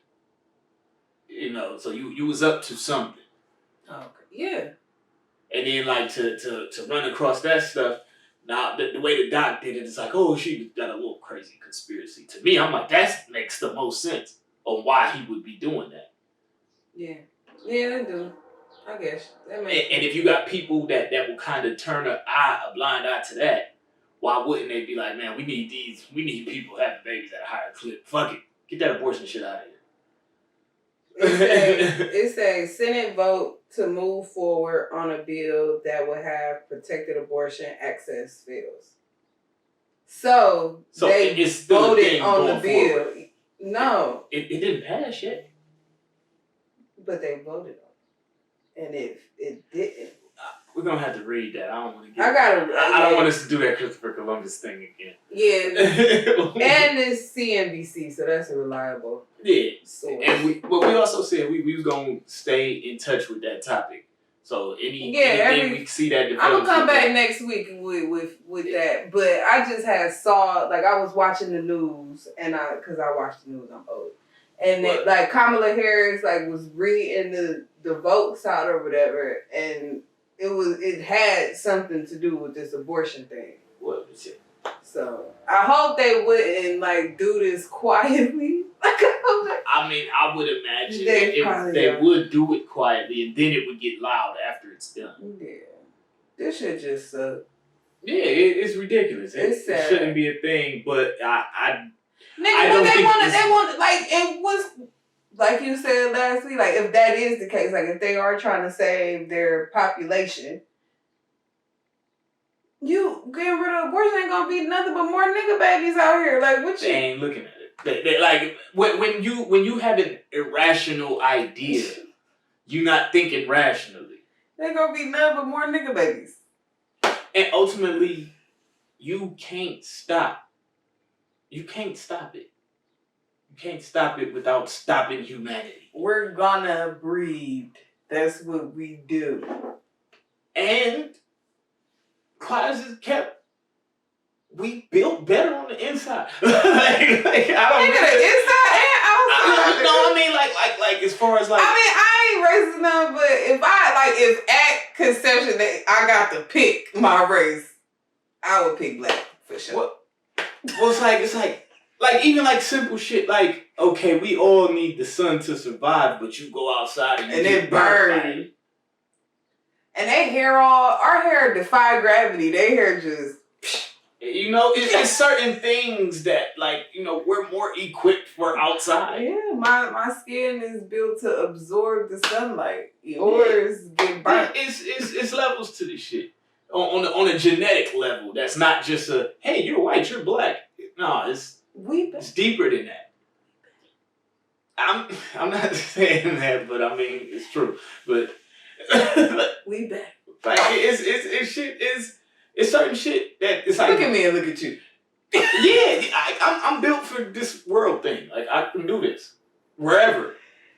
You know, so you was up to something. Okay. Yeah. And then like to run across that stuff. Now the way the doc did it, it's like, oh, she got a little crazy conspiracy. To me, I'm like, that makes the most sense on why he would be doing that. Yeah. Yeah, they do. I guess. That makes and if you got people that will kind of turn a blind eye to that, why wouldn't they be like, man, we need people having babies at a higher clip. Fuck it. Get that abortion shit out of here. It says Senate vote to move forward on a bill that will have protected abortion access fails. So they it's still voted on the bill. Forward. No. It didn't pass yet. But they voted on it. And it didn't. We're gonna have to read that. I don't want to. I don't want us to do that Christopher Columbus thing again. Yeah, and it's CNBC, so that's a reliable. Yeah, source. And we also said we was gonna stay in touch with that topic. So anything we see that develop. I'm gonna come back next week with that. But I just saw I was watching the news and because I watch the news, I'm old. And it, Kamala Harris was reading the votes out or whatever, and it had something to do with this abortion thing. What was it? So I hope they wouldn't do this quietly. I mean, I would imagine they would do it quietly, and then it would get loud after it's done. Yeah, this shit just sucks. Yeah, it's ridiculous. It shouldn't be a thing, but I don't think they want it was like you said last week. If that is the case, if they are trying to save their population, you getting rid of abortion ain't gonna be nothing but more nigga babies out here. What you? They ain't looking at it. They when you have an irrational idea, you're not thinking rationally. They gonna be nothing but more nigga babies. And ultimately, you can't stop. You can't stop it. You can't stop it without stopping humanity. We're gonna breed. That's what we do. And classes kept. We built better on the inside. I don't know. The inside and outside. No, I mean like as far as I ain't racist enough, but if at conception I got to pick my race, I would pick black for sure. Well, it's like even simple shit okay, we all need the sun to survive, but you go outside and it burn. And our hair defy gravity. Their hair just. It's certain things that we're more equipped for outside. Yeah, my skin is built to absorb the sunlight. Yours get burnt. It's levels to this shit. On a genetic level, that's not just hey, you're white, you're black. No, it's deeper than that. I'm not saying that, but I mean it's true. But we back. It's shit it's certain shit that it's look at me and look at you. Yeah, I'm built for this world thing. I can do this wherever.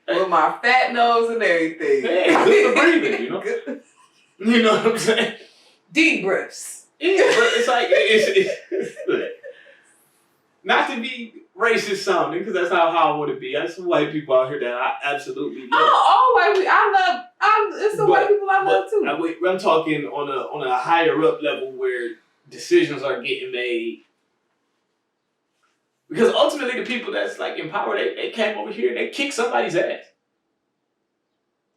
With my fat nose and everything. Yeah, good for breathing, You know what I'm saying? Deep breaths. Yeah, but it's not to be racist sounding, because that's not how I want to be. There's some white people out here that I absolutely love. Oh, all white people. It's some white people I love too. I'm talking on a higher up level where decisions are getting made. Because ultimately the people that's like in power, they came over here and they kicked somebody's ass.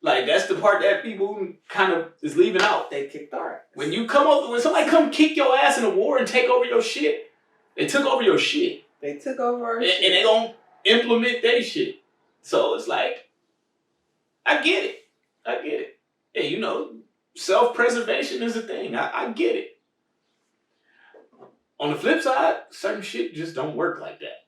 Like that's the part that people kind of is leaving out. They kicked our ass. When somebody come kick your ass in a war and take over your shit, they took over your shit. They took over our shit. And they gonna implement their shit. So it's like, I get it. Hey, you know, self-preservation is a thing. I get it. On the flip side, certain shit just don't work like that.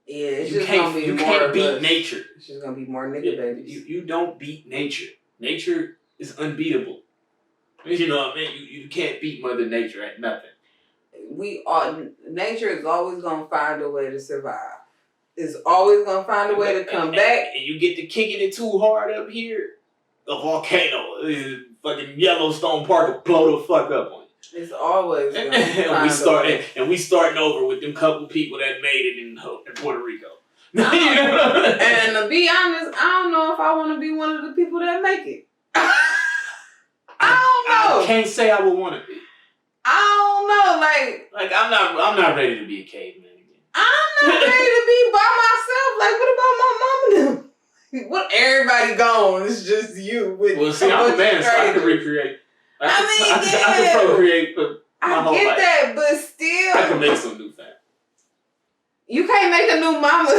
Yeah, it's just gonna be more. You can't beat nature. It's just gonna be more nigga babies. You don't beat nature. Nature is unbeatable. You know what I mean? You can't beat Mother Nature at nothing. Nature is always gonna find a way to survive. It's always gonna find a way to come back. And you get to kicking it too hard up here, a volcano, fucking Yellowstone Park will blow the fuck up on you. It's always gonna and we starting over with them couple people that made it in Puerto Rico. And to be honest, I don't know if I want to be one of the people that make it. I don't know. I can't say I would want to be. I don't know, like I'm not ready to be a caveman again. I'm not ready to be by myself. Like, what about my mom and them? What, everybody gone? It's just you with. Well, see, I'm a man, so I can recreate. I can procreate for my whole life. I get that, but still, I can make some new family. You can't make a new mama.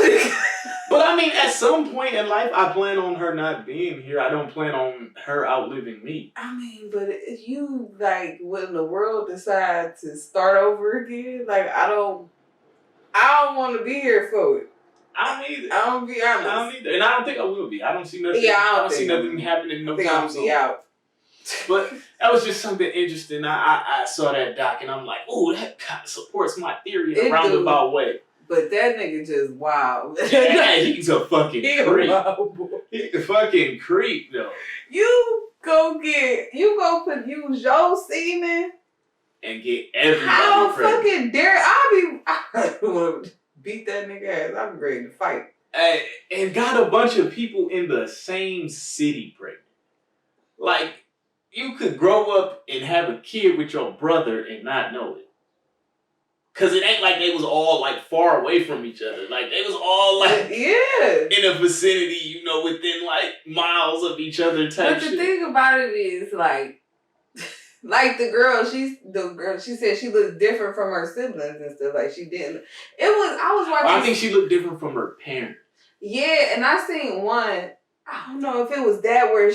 But I mean, at some point in life, I plan on her not being here. I don't plan on her outliving me. I mean, but if you, like, when the world decides to start over again, like, I don't want to be here for it. I don't either. I don't be honest. I don't either. And I don't think I will be. I don't see nothing. Yeah, I don't see nothing happening no time soon. Out. But that was just something interesting. I saw that doc and I'm like, ooh, that kind of supports my theory in a roundabout way. But that nigga just wild. Yeah, he's a fucking creep. He's a fucking creep, though. You go use your semen and get everybody How pregnant. Fucking dare I would beat that nigga ass. I'm ready to fight. And got a bunch of people in the same city pregnant. Like, you could grow up and have a kid with your brother and not know it. Cause it ain't like they was all like far away from each other. Like they was all like in a vicinity, you know, within like miles of each other type But the thing about it is like the girl, she said she looked different from her siblings and stuff. Like she didn't. I was watching. I think she looked different from her parents. Yeah, and I seen one. I don't know if it was that where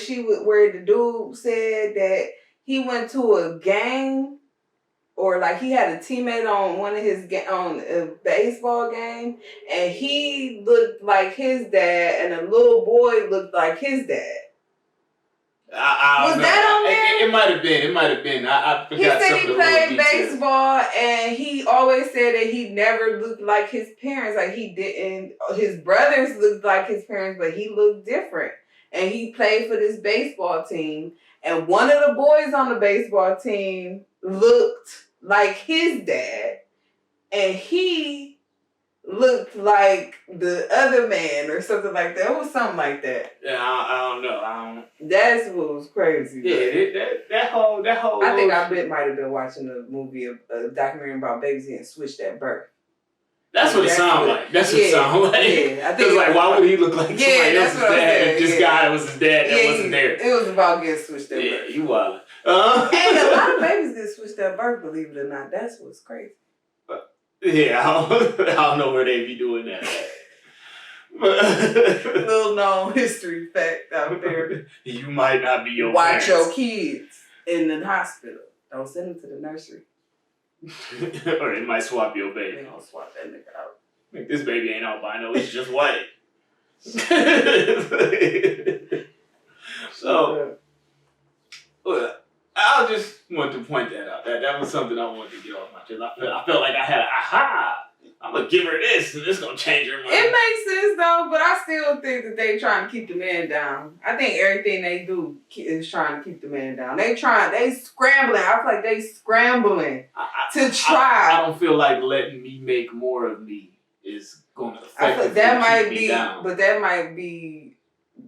the dude said that he went to a game. Or like he had a teammate on one of his on a baseball game, and he looked like his dad, and a little boy looked like his dad. I was that on there? It might have been. I forgot. He said he played baseball, and he always said that he never looked like his parents. Like he didn't. His brothers looked like his parents, but he looked different. And he played for this baseball team, and one of the boys on the baseball team looked like his dad, and he looked like the other man or something like that. It was something like that. Yeah, I don't know. That's what was crazy. Yeah, that whole. I think I might have been watching a movie, a documentary about babies getting switched at birth. That's what it sounded like. That's what it sounded like. Yeah, I think it was like, why would he look like somebody else's dad if this guy was his dad that wasn't there? It was about getting switched at birth. Yeah, you wild. And a lot of babies get switched at birth, believe it or not. That's what's crazy. Yeah, I don't know where they be doing that. Little known history fact out there. You might not be your Watch parents. your kids in the hospital. Don't send them to the nursery. Or they might swap your baby. They gonna swap that nigga out. Like, this baby ain't albino, it's just white. So, I just wanted to point that out. That was something I wanted to get off my chest. I felt like I had I'm gonna give her this, and this gonna change her mind. It makes sense though, but I still think that they trying to keep the man down. I think everything they do is trying to keep the man down. They scrambling. I feel like they scrambling to try. I don't feel like letting me make more of me is going to I affect feel that might keep me be, down. but that might be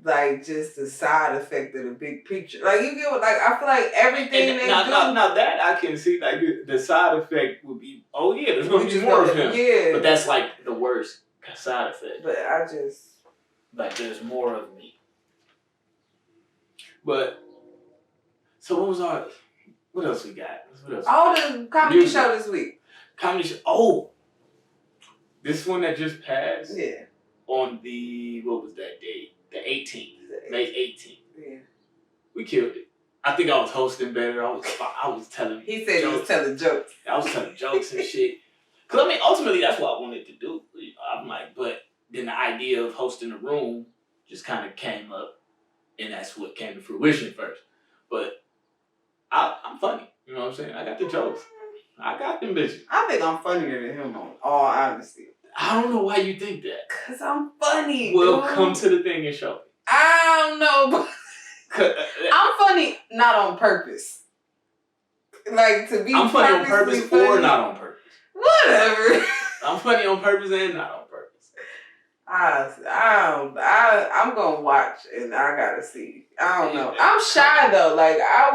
like just the side effect of the big picture. Like you get, like I feel like everything And they now, do. now that I can see, like the side effect would be, oh yeah, there's gonna we be just more gonna- of him. Yeah. But that's like the worst side effect. But I just Like there's more of me. But so what else we got? What else? the comedy Music. show this week. Comedy show. Oh, this one that just passed Yeah. on the, what was that date? The 18th, May 18th. Yeah. We killed it. I think I was hosting better. I was telling. He said jokes. he was telling jokes. I was telling jokes and shit. Cause I mean, ultimately, that's what I wanted to do. I'm like, but then the idea of hosting a room just kind of came up, and that's what came to fruition first. But I'm funny. You know what I'm saying? I got the jokes. I got them bitches. I think I'm funnier than him, on all honesty. I don't know why you think that. Cause I'm funny. Well, dude. come to the thing and show me. I don't know, but I'm funny not on purpose. Like to be. I'm funny on purposely purpose funny. or not on purpose. Whatever. I'm funny on purpose and not on purpose. I'm gonna watch and I gotta see. I don't know. I'm shy though. Like I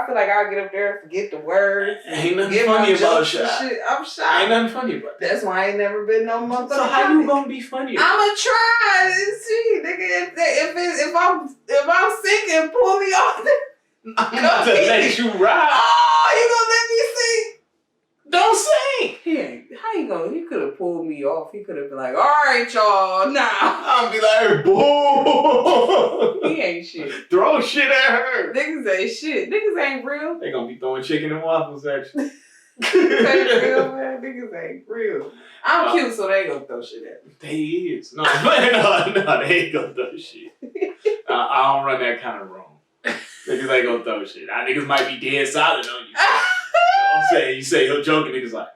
feel like I'll get up there and forget the words. Ain't nothing get my funny about jokes and shy. shit. I'm shy. Ain't nothing funny about that. That's why I ain't never been no motherfucker. So how you gonna be funny? I'ma try and see, nigga. If I'm sick and pull me off, I'm about to let you ride. oh, you gonna let me sing? Don't sing. He ain't. How you gonna? He could have pulled me off. He could have been like, "All right, y'all, nah." I'll be like, boo. He ain't shit. Throw shit at her. Niggas ain't shit. Niggas ain't real. They gonna be throwing chicken and waffles at you. Niggas ain't real, man. Niggas ain't real. I'm cute, so they ain't gonna throw shit at me. They is. No, they ain't gonna throw shit. I don't run that kind of room. Niggas ain't gonna throw shit. Niggas might be dead solid on you. I'm saying, you say you're joking, niggas like.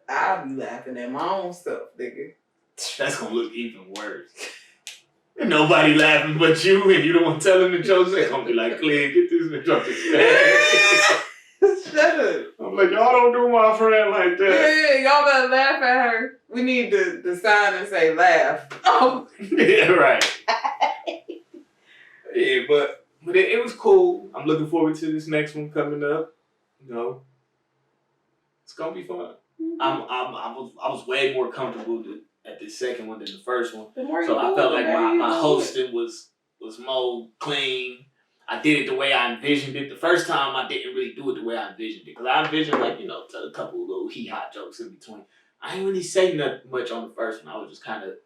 I'll be laughing at my own stuff, nigga. That's gonna look even worse. Nobody laughing but you, and you the one telling the jokes. They're gonna be like, Cleve, get this bitch off his face. Shut up. I'm like, y'all don't do my friend like that. Yeah, y'all better laugh at her. We need the sign and say laugh. Oh. Yeah, right. Yeah, but it was cool. I'm looking forward to this next one coming up. You know, it's gonna be fun. Mm-hmm. I was way more comfortable at this second one than the first one. So I felt like my hosting was more clean. I did it the way I envisioned it. The first time I didn't really do it the way I envisioned it. Because I envisioned tell a couple of little hee-haw jokes in between. I didn't really say nothing much on the first one. I was just kind of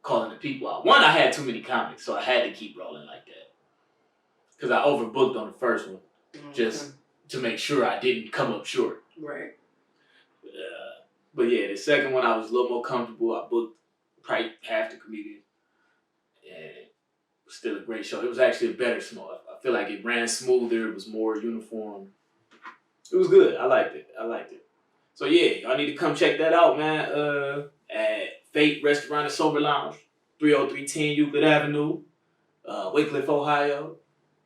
calling the people out. One, I had too many comics, so I had to keep rolling like that. Because I overbooked on the first one. Just to make sure I didn't come up short. Right. But yeah, the second one I was a little more comfortable. I booked probably half the comedians. And it was still a great show. It was actually a better show. I feel like it ran smoother. It was more uniform. It was good. I liked it. So yeah, y'all need to come check that out, man. At Fate Restaurant and Sober Lounge, 30310 Euclid Avenue, Wycliffe, Ohio.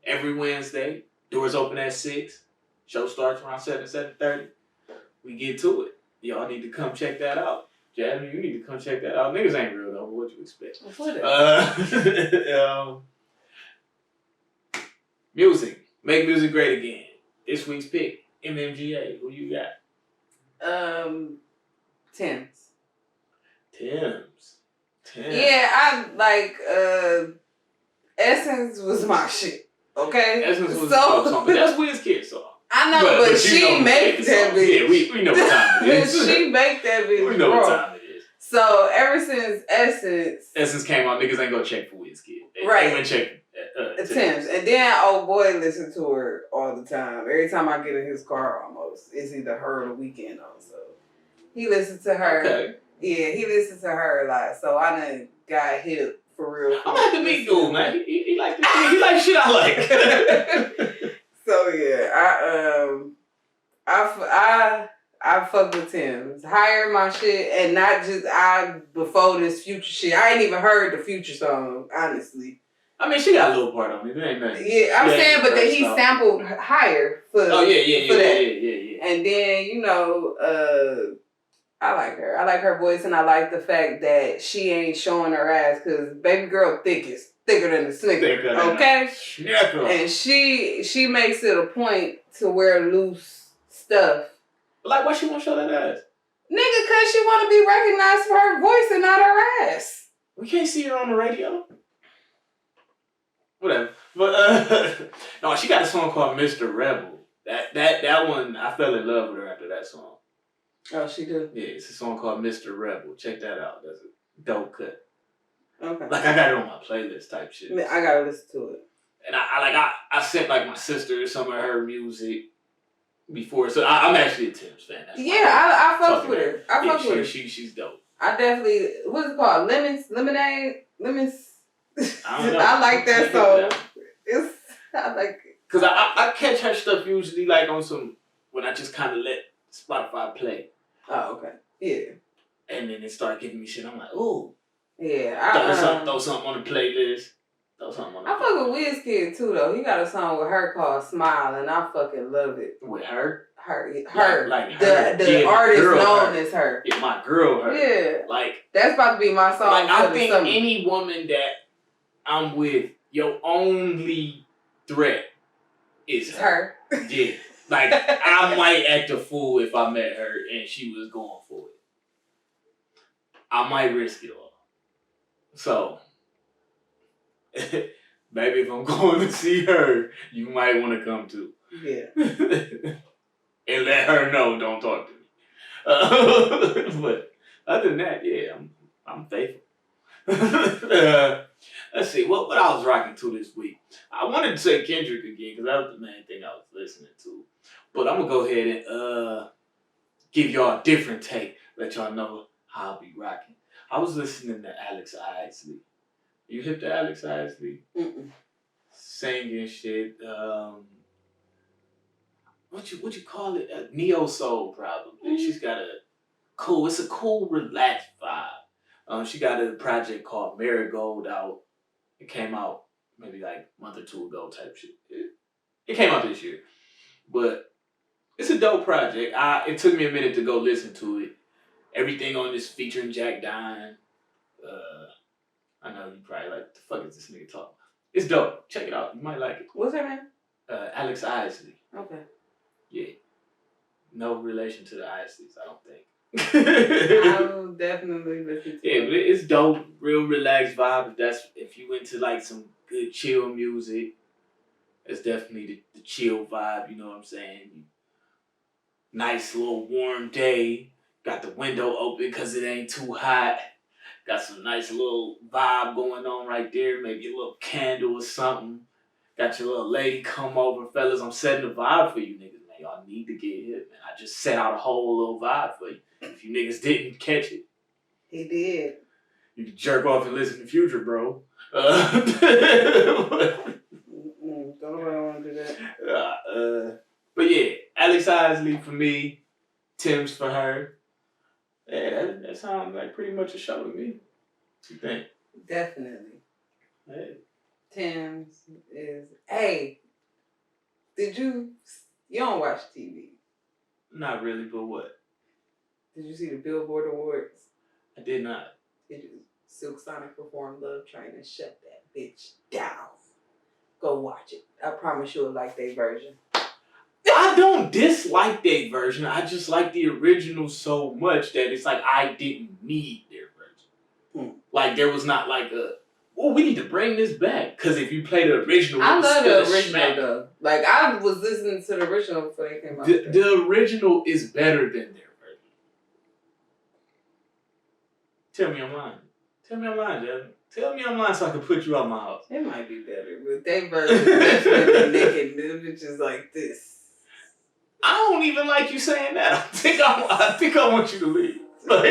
Every Wednesday. Doors open at 6. Show starts around 7:30. We get to it. Y'all need to come check that out. Jasmine, you need to come check that out. Niggas ain't real though, but what you expect? Music. Make music great again. This week's pick, MMGA. Who you got? Tim's. Tim's. Yeah, I like Essence was my shit. Okay? Essence was a dope song, but that's WizKid's song. I know, but she make that bitch. Yeah, we know what time it is. She make that bitch. We know what time it is. So ever since Essence came out, niggas ain't gonna check for WizKid. Right. They went check Tim's. And then old boy listened to her all the time. Every time I get in his car almost, it's either her or the Weeknd on. So he listens to her. Okay. Yeah, he listens to her a lot. So I done got hip for real. I'm gonna have to meet dude, man. He like this shit. He like shit I like. So yeah, I fuck with Tim's. Hire my shit and not just before this Future shit. I ain't even heard the Future song, honestly. I mean, she got a little part on it. It ain't nothing. Yeah, I'm saying, but then he sampled Higher for. Oh yeah. And then I like her. I like her voice, and I like the fact that she ain't showing her ass because baby girl thicker than the Snicker. Okay? Snicker. And she makes it a point to wear loose stuff. Like, why she won't show that ass? Nigga, because she want to be recognized for her voice and not her ass. We can't see her on the radio. Whatever. But, no, she got a song called Mr. Rebel. That one, I fell in love with her after that song. Oh, she do? Yeah, it's a song called Mr. Rebel. Check that out. That's a dope cut. Okay. Like, I got it on my playlist type shit. I gotta listen to it. And I sent, like, my sister some of her music before. So, I'm actually a Tim's fan. That's I fucked with her. I fucked with her. She's dope. I definitely, what's it called? Lemonade? Lemons? I don't know. I like that song. I like it. Because I catch her stuff usually, like, on some, when I just kind of let Spotify play. Oh, okay. Yeah. And then it started giving me shit. I'm like, ooh. Yeah. Throw something on the playlist. I fuck with WizKid too, though. He got a song with her called Smile, and I fucking love it. With her? Her. Like her. The artist known as her. Yeah, my girl, her. Yeah. Like, that's about to be my song. Like, I think any woman that I'm with, your only threat is her. Yeah. Like, I might act a fool if I met her and she was going for it. I might risk it all. So, maybe if I'm going to see her, you might want to come too. Yeah. And let her know, don't talk to me. But other than that, yeah, I'm faithful. Let's see, what I was rocking to this week. I wanted to say Kendrick again, because that was the main thing I was listening to. But I'm going to go ahead and give y'all a different take, let y'all know how I'll be rocking. I was listening to Alex Isley. You hip to Alex Isley? Mm-mm. Singing shit. What you call it? Neo soul, probably. Mm-hmm. She's got it's a cool, relaxed vibe. She got a project called Marigold out. It came out maybe like a month or two ago type shit. It came out this year. But it's a dope project. It took me a minute to go listen to it. Everything on this featuring Jack Dine. I know you probably like, the fuck is this nigga talking? It's dope. Check it out. You might like it. What's her name? Alex Isley. Okay. Yeah. No relation to the Isleys, I don't think. I'll definitely listen to it. Yeah, but it's dope. Real relaxed vibe. If you into like some good chill music, it's definitely the chill vibe, you know what I'm saying? Nice little warm day. Got the window open because it ain't too hot. Got some nice little vibe going on right there. Maybe a little candle or something. Got your little lady come over. Fellas, I'm setting the vibe for you niggas, man. Y'all need to get hit, man. I just set out a whole little vibe for you. If you niggas didn't catch it. He did. You can jerk off and listen to Future, bro. Don't nobody want to do that. But yeah, Alex Isley for me. Tim's for her. Yeah, that sounds like pretty much a show to me. What you think? Definitely. Hey. Tim's is... Hey, you don't watch TV? Not really, but what? Did you see the Billboard Awards? I did not. Silk Sonic performed Love Train and shut that bitch down. Go watch it. I promise you'll like their version. I don't dislike their version. I just like the original so much that it's like I didn't need their version. Like there was not like we need to bring this back. Because if you play the original... I love the original though. Like I was listening to the original before they came out. The original is better than their version. Tell me I'm lying. Tell me I'm lying, Jasmine. Tell me I'm lying so I can put you out my house. It might be better, but their version is definitely naked. Them bitches like this. I don't even like you saying that. I think I want you to leave. I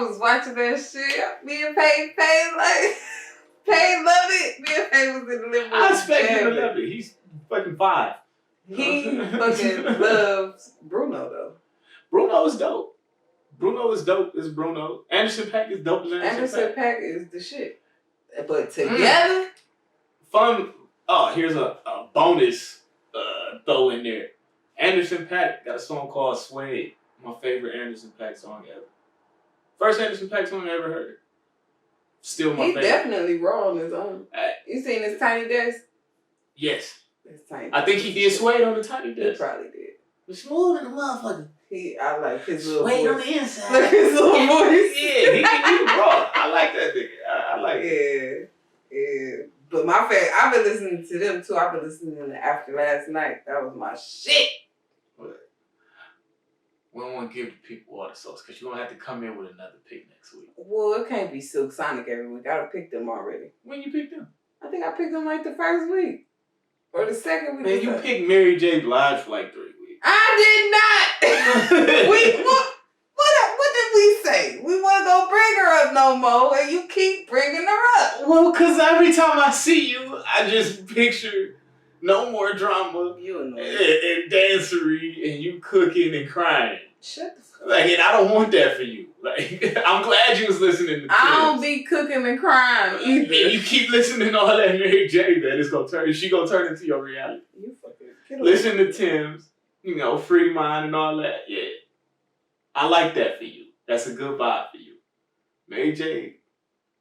was watching that shit. Me and Pay love it. Me and Pay was in the living room. I expect him to love it. He's fucking 5. He fucking loves Bruno though. Bruno is dope. Bruno is dope as Bruno. Anderson .Paak is dope as Anderson .Paak is the shit. But together, fun. Oh, here's a bonus throw in there. Anderson .Paak got a song called Suede. My favorite Anderson .Paak song ever. First Anderson .Paak song I ever heard. Still my favorite. He's definitely raw on his own. You seen his Tiny Desk? Yes. His Tiny I think he did Suede on the Tiny He Desk. probably did. It's smooth in the motherfucker. I like his little Suede on voice. the inside. Like his little voice. Yeah, he raw. I like that nigga. I like it. Yeah. But my favorite, I've been listening to them too. I've been listening to them after last night. That was my shit. But we don't want to give the people all the sauce because you're going to have to come in with another pick next week. Well, it can't be Silk Sonic every week. I done picked them already. When you picked them? I think I picked them like the first week. Or the second week. Man, you picked Mary J. Blige for like 3 weeks. I did not. What did we say? We want to go bring her up no more, and you keep bringing her up. Well, because every time I see you, I just picture no more drama You annoying. and dancery and you cooking and crying. Shut the fuck up. Like, and I don't want that for you. Like, I'm glad you was listening to I don't Tims. be cooking and crying And either. you keep listening to all that Mary J, man. It's gonna turn. She gonna turn into your reality. You fucking get away. Listen to Tims, you know, Free Mind and all that. Yeah, I like that for you. That's a good vibe for you. Mary J,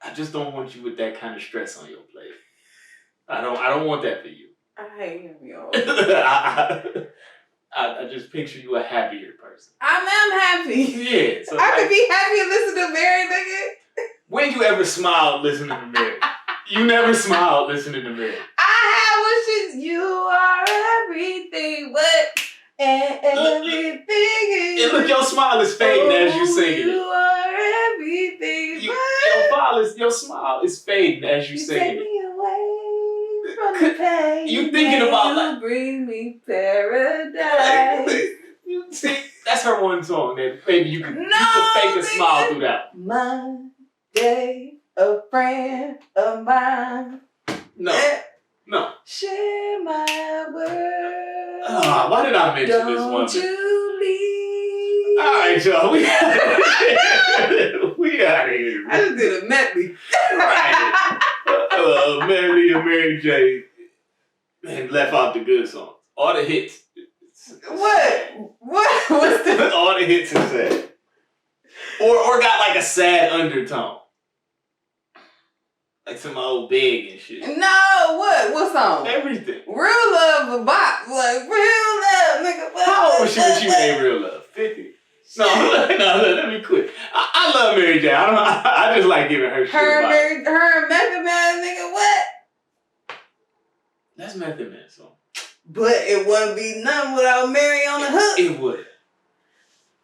I just don't want you with that kind of stress on your plate. I don't want that for you. I hate him, yo. I just picture you a happier person. I'm happy. Yeah. So I like, could be happy and listen to Mary, nigga. when you ever smiled listening to Mary? You never smiled listening to Mary. I have wishes. You are everything, but everything is. And look, your smile is fading as you sing You it. are everything, Your smile is fading as you sing take it. me away from the pain. You thinking about you like bring me paradise. you see, that's her one song that maybe you could fake a nigga. smile through that. Monday, a friend of mine. No. Share my world. Why did I mention this Don't woman? you leave. All right, y'all. We out of here. I just did a medley. Right. Mary and Mary J. And left out the good songs. All the hits. What? What's the? All the hits are sad. Or got like a sad undertone. Like some old big and shit. No, what song? Everything. Real love, a bop. Like, real love, nigga. How old was she when she made Real Love? 50? No, let me quit. I love Mary J. I just like giving her shit. Her and Method Man, nigga, what? That's Method Man song. But it wouldn't be nothing without Mary on the hook. It would.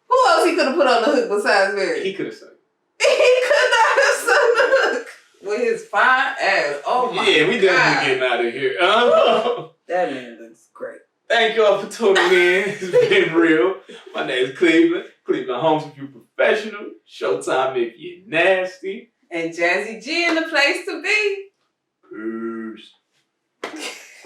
Who else he could have put on the hook besides Mary? He could have sung. He could not have sung the hook with his fine ass. Oh my God. Yeah, we definitely getting out of here. That man looks great. Thank y'all for tuning in. It's been real. My name is Cleveland. Cleveland Homes if you're professional. Showtime if you're nasty. And Jazzy G in the place to be. Peace.